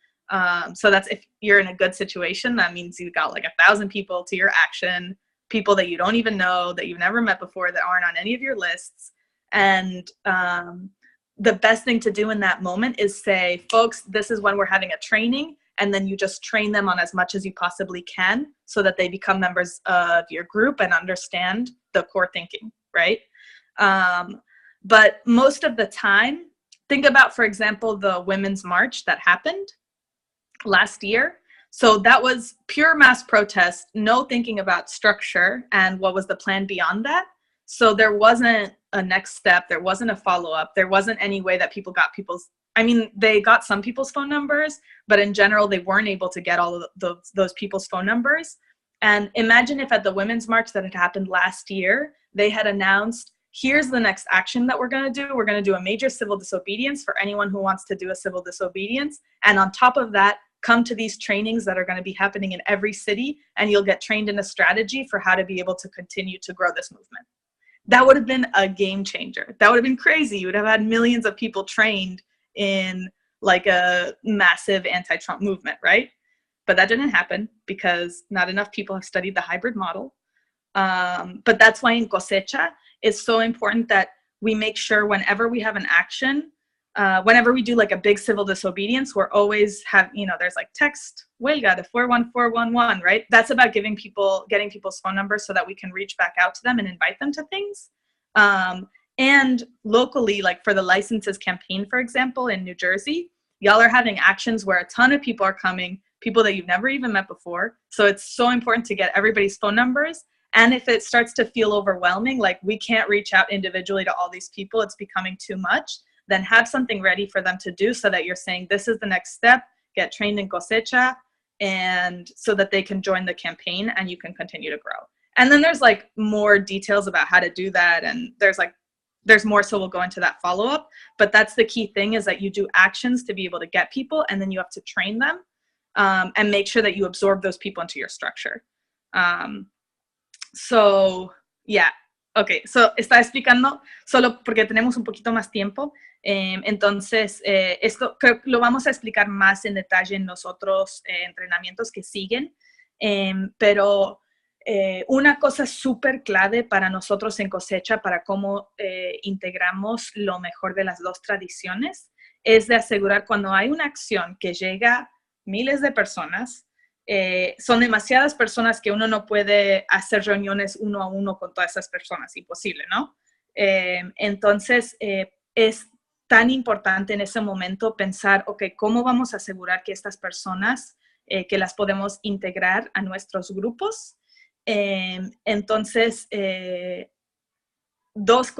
So that's if you're in a good situation, that means you've got like 1,000 people to your action, people that you don't even know, that you've never met before, that aren't on any of your lists. And the best thing to do in that moment is say, folks, this is when we're having a training, and then you just train them on as much as you possibly can so that they become members of your group and understand the core thinking, right? But most of the time, think about, for example, the Women's March that happened last year. So that was pure mass protest, no thinking about structure and what was the plan beyond that. So there wasn't a next step, there wasn't a follow-up, there wasn't any way that people got they got some people's phone numbers, but in general, they weren't able to get all of those people's phone numbers. And imagine if at the Women's March that had happened last year, they had announced, here's the next action that we're going to do. We're going to do a major civil disobedience for anyone who wants to do a civil disobedience. And on top of that, come to these trainings that are going to be happening in every city, and you'll get trained in a strategy for how to be able to continue to grow this movement. That would have been a game changer. That would have been crazy. You would have had millions of people trained in like a massive anti-Trump movement, right? But that didn't happen because not enough people have studied the hybrid model. But that's why in cosecha, it's so important that we make sure whenever we have an action, whenever we do like a big civil disobedience, we're always there's like text, huelga de 41411, right? That's about getting people's phone numbers so that we can reach back out to them and invite them to things. And locally, like for the licenses campaign, for example, in New Jersey, y'all are having actions where a ton of people are coming, people that you've never even met before. So it's so important to get everybody's phone numbers. And if it starts to feel overwhelming, like we can't reach out individually to all these people, it's becoming too much, then have something ready for them to do so that you're saying, this is the next step, get trained in cosecha, and so that they can join the campaign and you can continue to grow. And then there's like more details about how to do that. And there's more, so we'll go into that follow-up. But that's the key thing, is that you do actions to be able to get people, and then you have to train them and make sure that you absorb those people into your structure. So, yeah. Ok, so está explicando solo porque tenemos un poquito más tiempo. Entonces, esto creo que lo vamos a explicar más en detalle en los otros entrenamientos que siguen. Pero una cosa súper clave para nosotros en cosecha, para cómo integramos lo mejor de las dos tradiciones, es de asegurar cuando hay una acción que llega a miles de personas, son demasiadas personas que uno no puede hacer reuniones uno a uno con todas esas personas, imposible, ¿no? Entonces, es tan importante en ese momento pensar, ok, ¿cómo vamos a asegurar que estas personas, que las podemos integrar a nuestros grupos? Entonces, dos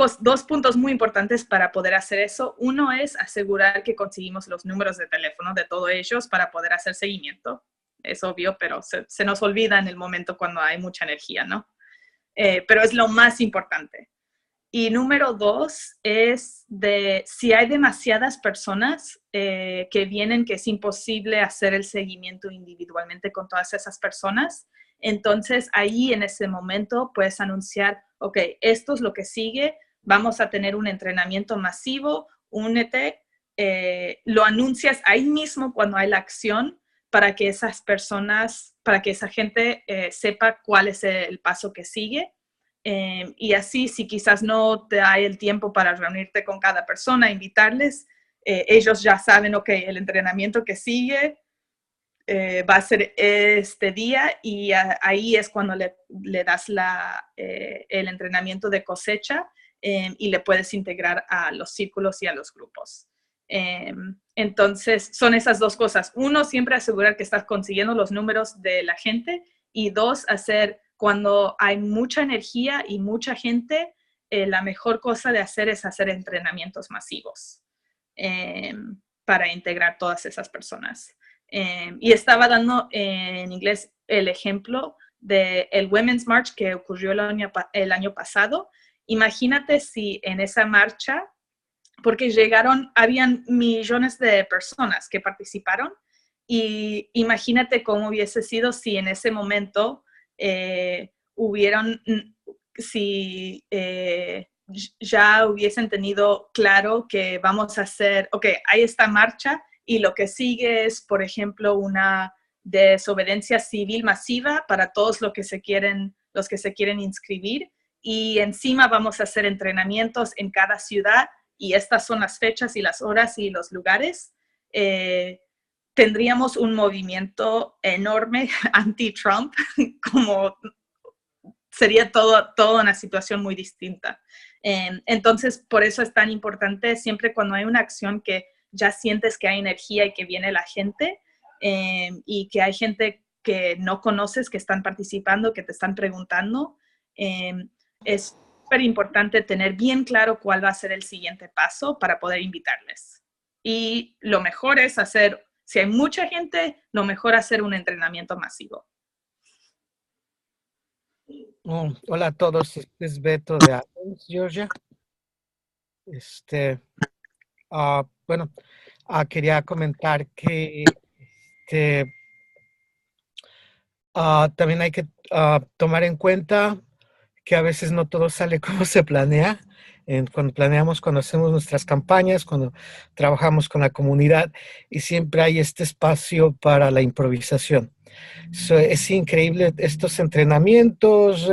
puntos muy importantes para poder hacer eso. Uno es asegurar que conseguimos los números de teléfono de todos ellos para poder hacer seguimiento. Es obvio, pero se nos olvida en el momento cuando hay mucha energía, ¿no? Pero es lo más importante. Y número 2 es de si hay demasiadas personas que vienen, que es imposible hacer el seguimiento individualmente con todas esas personas, entonces ahí en ese momento puedes anunciar, ok, esto es lo que sigue, vamos a tener un entrenamiento masivo, únete, lo anuncias ahí mismo cuando hay la acción para que esas personas, para que esa gente sepa cuál es el paso que sigue. Y así, si quizás no te da el tiempo para reunirte con cada persona, invitarles, ellos ya saben, ok, el entrenamiento que sigue va a ser este día y ahí es cuando le das el entrenamiento de cosecha y le puedes integrar a los círculos y a los grupos. Entonces, son esas dos cosas. Uno, siempre asegurar que estás consiguiendo los números de la gente y dos, hacer cuando hay mucha energía y mucha gente, la mejor cosa de hacer es hacer entrenamientos masivos para integrar todas esas personas. Y estaba dando en inglés el ejemplo del Women's March que ocurrió el año pasado. Imagínate si en esa marcha, porque habían millones de personas que participaron, y imagínate cómo hubiese sido si en ese momento ya hubiesen tenido claro que vamos a hacer, ok, hay esta marcha y lo que sigue es, por ejemplo, una desobediencia civil masiva para todos los que se quieren inscribir, y encima vamos a hacer entrenamientos en cada ciudad y estas son las fechas y las horas y los lugares. Tendríamos un movimiento enorme anti-Trump, como sería toda una situación muy distinta. Entonces, por eso es tan importante siempre cuando hay una acción que ya sientes que hay energía y que viene la gente y que hay gente que no conoces, que están participando, que te están preguntando, es súper importante tener bien claro cuál va a ser el siguiente paso para poder invitarles. Y lo mejor es hacer, si hay mucha gente, lo mejor es hacer un entrenamiento masivo. Hola a todos, este es Beto de Athens, Georgia. Bueno, quería comentar que también hay que tomar en cuenta que a veces no todo sale como se planea. Cuando hacemos nuestras campañas, cuando trabajamos con la comunidad, y siempre hay este espacio para la improvisación. Es increíble estos entrenamientos,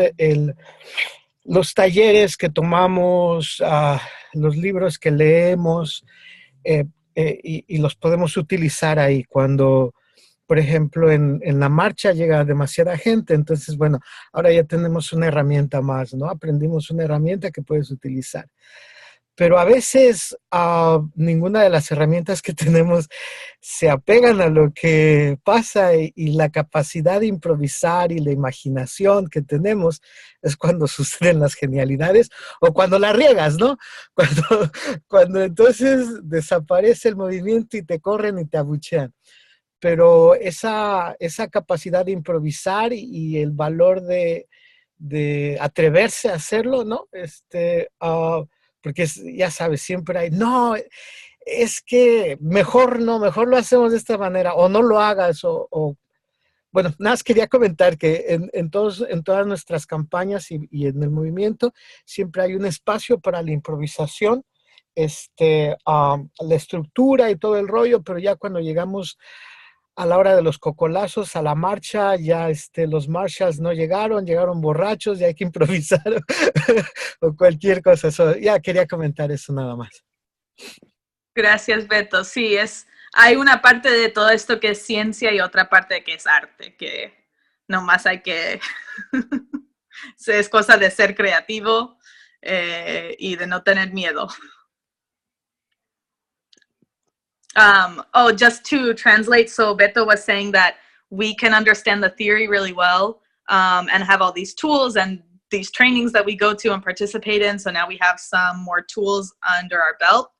los talleres que tomamos, los libros que leemos, y los podemos utilizar ahí cuando, por ejemplo, en la marcha llega demasiada gente. Entonces, bueno, ahora ya tenemos una herramienta más, ¿no? Aprendimos una herramienta que puedes utilizar. Pero a veces ninguna de las herramientas que tenemos se apegan a lo que pasa, y la capacidad de improvisar y la imaginación que tenemos es cuando suceden las genialidades o cuando la riegas, ¿no? Cuando entonces desaparece el movimiento y te corren y te abuchean. Pero esa capacidad de improvisar y el valor de atreverse a hacerlo, ¿no? Porque ya sabes, siempre hay, no, es que mejor lo hacemos de esta manera, o no lo hagas, bueno, nada más quería comentar que en todas nuestras campañas y en el movimiento siempre hay un espacio para la improvisación, la estructura y todo el rollo, pero ya cuando llegamos a la hora de los cocolazos, a la marcha, ya los marshals no llegaron borrachos, y hay que improvisar o cualquier cosa. Ya quería comentar eso nada más. Gracias, Beto. Sí, hay una parte de todo esto que es ciencia y otra parte que es arte, que nomás hay que... es cosa de ser creativo y de no tener miedo. Just to translate, so Beto was saying that we can understand the theory really well and have all these tools and these trainings that we go to and participate in. So now we have some more tools under our belt,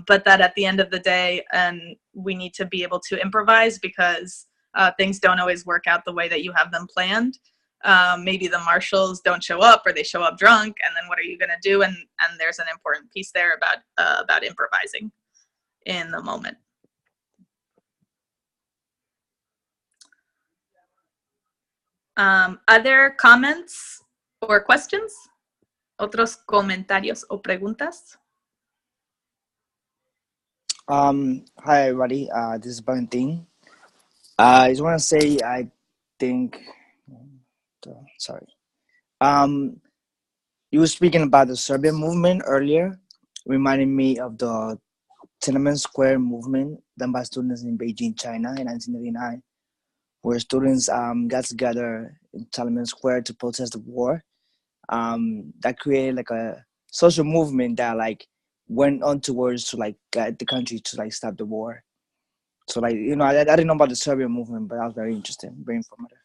but that at the end of the day, we need to be able to improvise because things don't always work out the way that you have them planned. maybe the marshals don't show up or they show up drunk, and then what are you going to do? And there's an important piece there about improvising in the moment. Other comments or questions? ¿Otros comentarios o preguntas? Hi everybody, this is Valentin. I just want to say I think, sorry, you were speaking about the Serbian movement earlier, reminding me of the Tiananmen Square movement done by students in Beijing, China in 1989, where students got together in Tiananmen Square to protest the war. That created like a social movement that like went on towards to like get the country to like stop the war. So like, you know, I didn't know about the Serbian movement, but that was very interesting, very informative.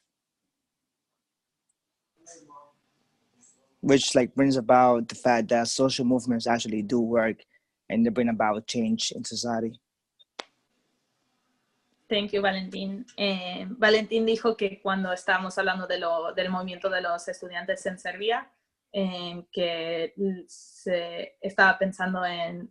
Which like brings about the fact that social movements actually do work and they bring about change in society. Thank you, Valentín. Valentín dijo que cuando estábamos hablando del movimiento de los estudiantes en Serbia, que se estaba pensando en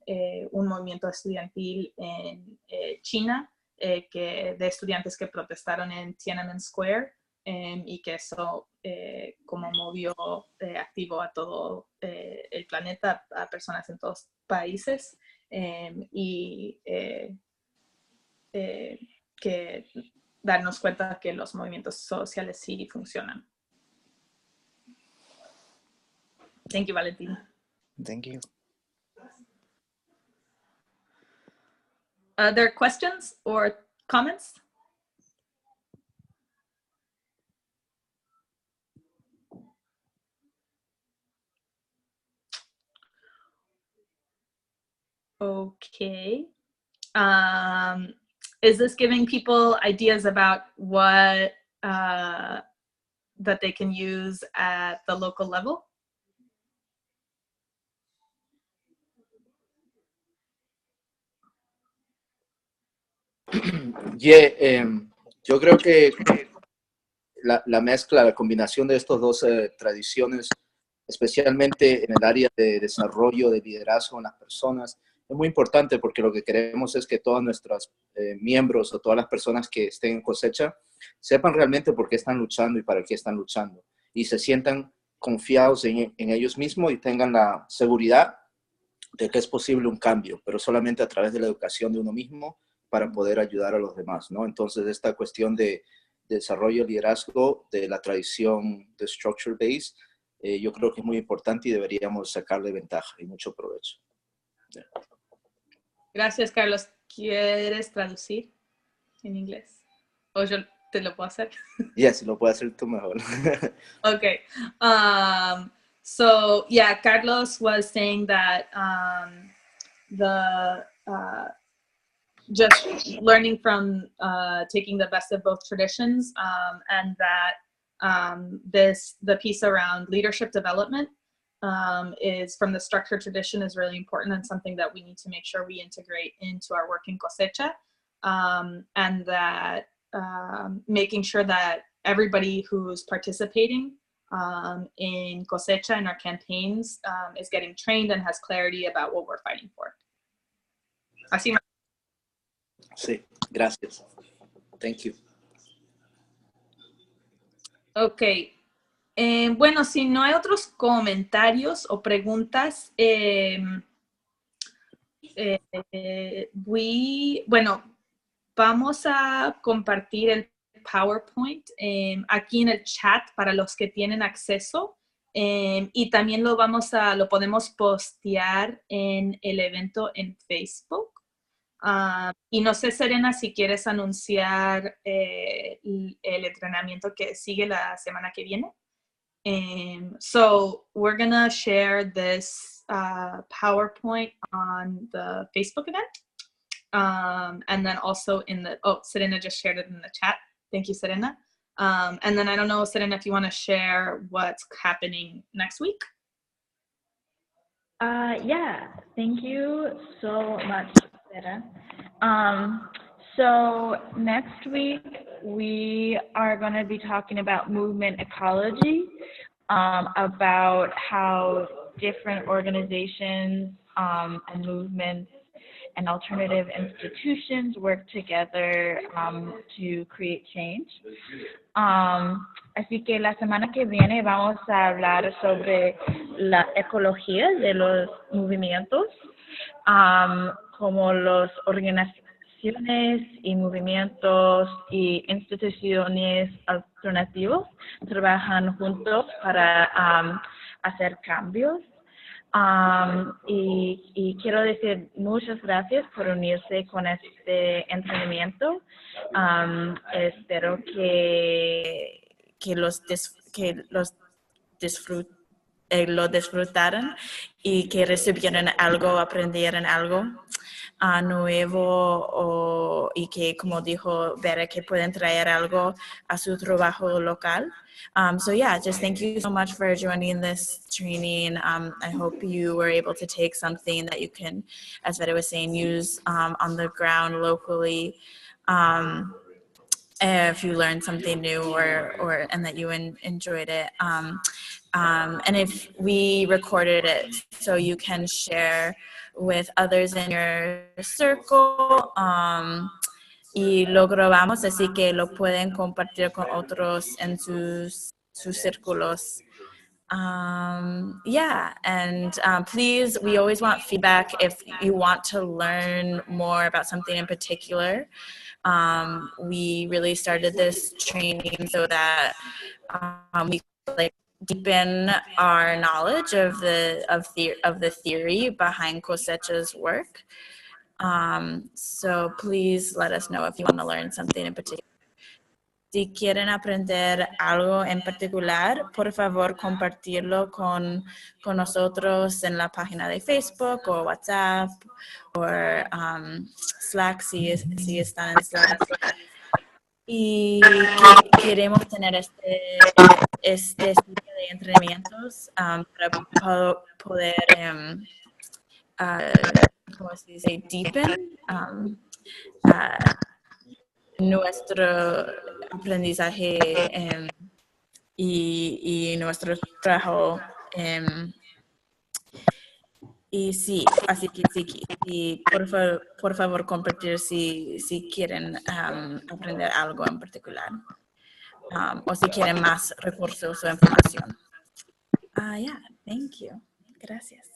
un movimiento estudiantil en China, de estudiantes que protestaron en Tiananmen Square, y que eso como movió activo a todo el planeta, a personas en todos países, y que darnos cuenta que los movimientos sociales sí funcionan. Thank you, Valentin. Thank you. Other questions or comments? Okay. Is this giving people ideas about what that they can use at the local level? Yeah, yo creo que la mezcla, la combinación de estos dos tradiciones, especialmente en el área de desarrollo, de liderazgo en las personas, es muy importante porque lo que queremos es que todos nuestros miembros o todas las personas que estén en cosecha sepan realmente por qué están luchando y para qué están luchando y se sientan confiados en ellos mismos y tengan la seguridad de que es posible un cambio, pero solamente a través de la educación de uno mismo para poder ayudar a los demás, ¿no? Entonces, esta cuestión de desarrollo y liderazgo de la tradición de Structure Base, yo creo que es muy importante y deberíamos sacarle ventaja y mucho provecho. Yeah. Gracias, Carlos. ¿Quieres traducir en inglés? ¿O yo te lo puedo hacer? Yes, lo puedes hacer tú mejor. Okay. So, yeah, Carlos was saying that just learning from taking the best of both traditions, and that the piece around leadership development is from the structure tradition is really important and something that we need to make sure we integrate into our work in cosecha, and that making sure that everybody who's participating in cosecha and our campaigns is getting trained and has clarity about what we're fighting for. Así. Sí, gracias. Thank you. Ok. Bueno, si no hay otros comentarios o preguntas, bueno, vamos a compartir el PowerPoint aquí en el chat para los que tienen acceso, y también lo podemos postear en el evento en Facebook. Y no sé, Serena, si quieres anunciar el entrenamiento que sigue la semana que viene. So we're gonna share this PowerPoint on the Facebook event, and then also in the, Serena just shared it in the chat. Thank you, Serena. And then I don't know, Serena, if you want to share what's happening next week. Yeah, thank you so much, Sarah. So next week we are going to be talking about movement ecology, about how different organizations and movements and alternative institutions work together to create change. Así que la semana que viene vamos a hablar sobre la ecología de los movimientos, como las organizaciones y movimientos y instituciones alternativos trabajan juntos para hacer cambios. Y quiero decir muchas gracias por unirse con este entrenamiento. Espero que lo disfrutaran y que recibieran algo, aprendieran algo nuevo y que, como dijo Vera, que pueden traer algo a su trabajo local. So yeah, just thank you so much for joining this training. I hope you were able to take something that you can, as Vera was saying, use on the ground locally. If you learned something new and that you enjoyed it. And if we recorded it so you can share with others in your circle, y lo grabamos, así que lo pueden compartir con otros en sus círculos. Yeah, and please, we always want feedback if you want to learn more about something in particular. We really started this training so that we like deepen our knowledge of the theory behind Cosecha's work. So please let us know if you want to learn something in particular. Si quieren aprender algo en particular, por favor compartirlo con nosotros en la página de Facebook o WhatsApp o Slack si están en Slack. Y queremos tener este sitio de entrenamientos para poder, ¿cómo se dice? Deepen nuestro aprendizaje y nuestro trabajo. Y sí, así que sí, por favor compartir si quieren aprender algo en particular o si quieren más recursos o información. Yeah, thank you. Gracias.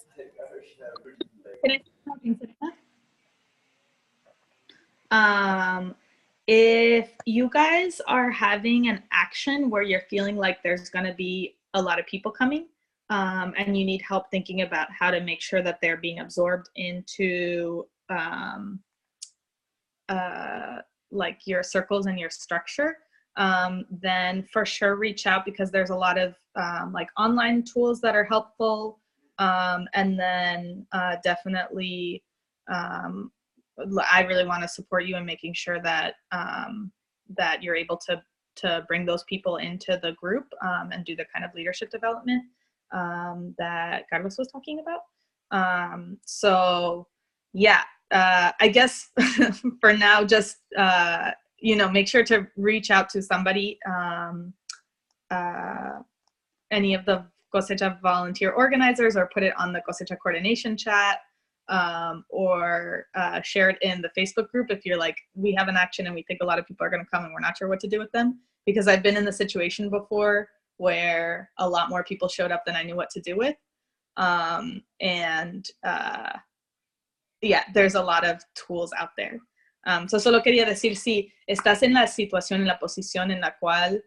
If you guys are having an action where you're feeling like there's going to be a lot of people coming and you need help thinking about how to make sure that they're being absorbed into like your circles and your structure, then for sure reach out, because there's a lot of like online tools that are helpful, and then definitely I really want to support you in making sure that that you're able to bring those people into the group and do the kind of leadership development that Carlos was talking about. So yeah, I guess for now, just make sure to reach out to somebody, any of the Cosecha volunteer organizers, or put it on the Cosecha coordination chat. Or share it in the Facebook group if you're like, we have an action and we think a lot of people are going to come and we're not sure what to do with them. Because I've been in the situation before where a lot more people showed up than I knew what to do with. Yeah, there's a lot of tools out there. So solo quería decir, si estás en la situación, en la posición en la cual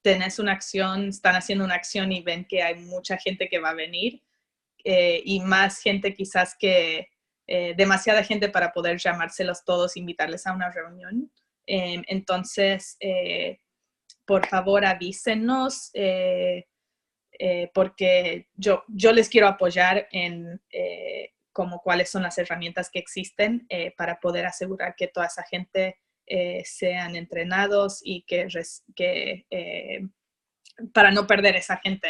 tenés una acción, están haciendo una acción y ven que hay mucha gente que va a venir, y más gente quizás que demasiada gente para poder llamárselos todos, invitarles a una reunión. Entonces, por favor avísenos, porque yo les quiero apoyar en como cuáles son las herramientas que existen para poder asegurar que toda esa gente sean entrenados y que para no perder esa gente,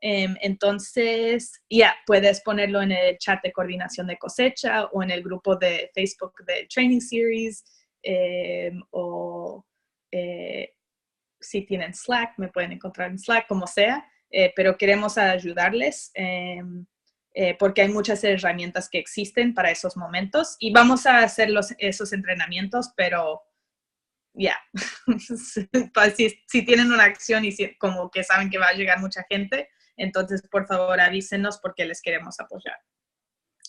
Entonces, puedes ponerlo en el chat de coordinación de cosecha o en el grupo de Facebook de Training Series, o si tienen Slack, me pueden encontrar en Slack, como sea, pero queremos ayudarles porque hay muchas herramientas que existen para esos momentos y vamos a hacer esos entrenamientos, pero ya, si tienen una acción y como que saben que va a llegar mucha gente, entonces por favor avísenos porque les queremos apoyar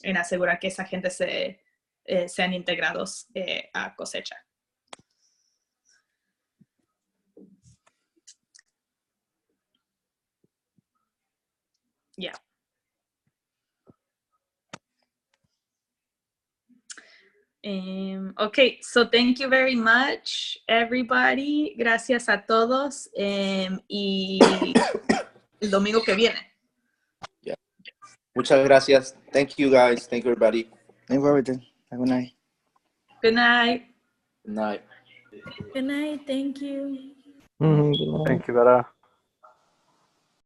en asegurar que esa gente sean integrados a Cosecha. Yeah. Okay, so thank you very much, everybody. Gracias a todos. Y el domingo que viene. Yeah. Muchas gracias. Thank you, guys. Thank you, everybody. Thank you for everything. Have a good night. Good night. Good night. Good night. Thank you. Thank you, Vera.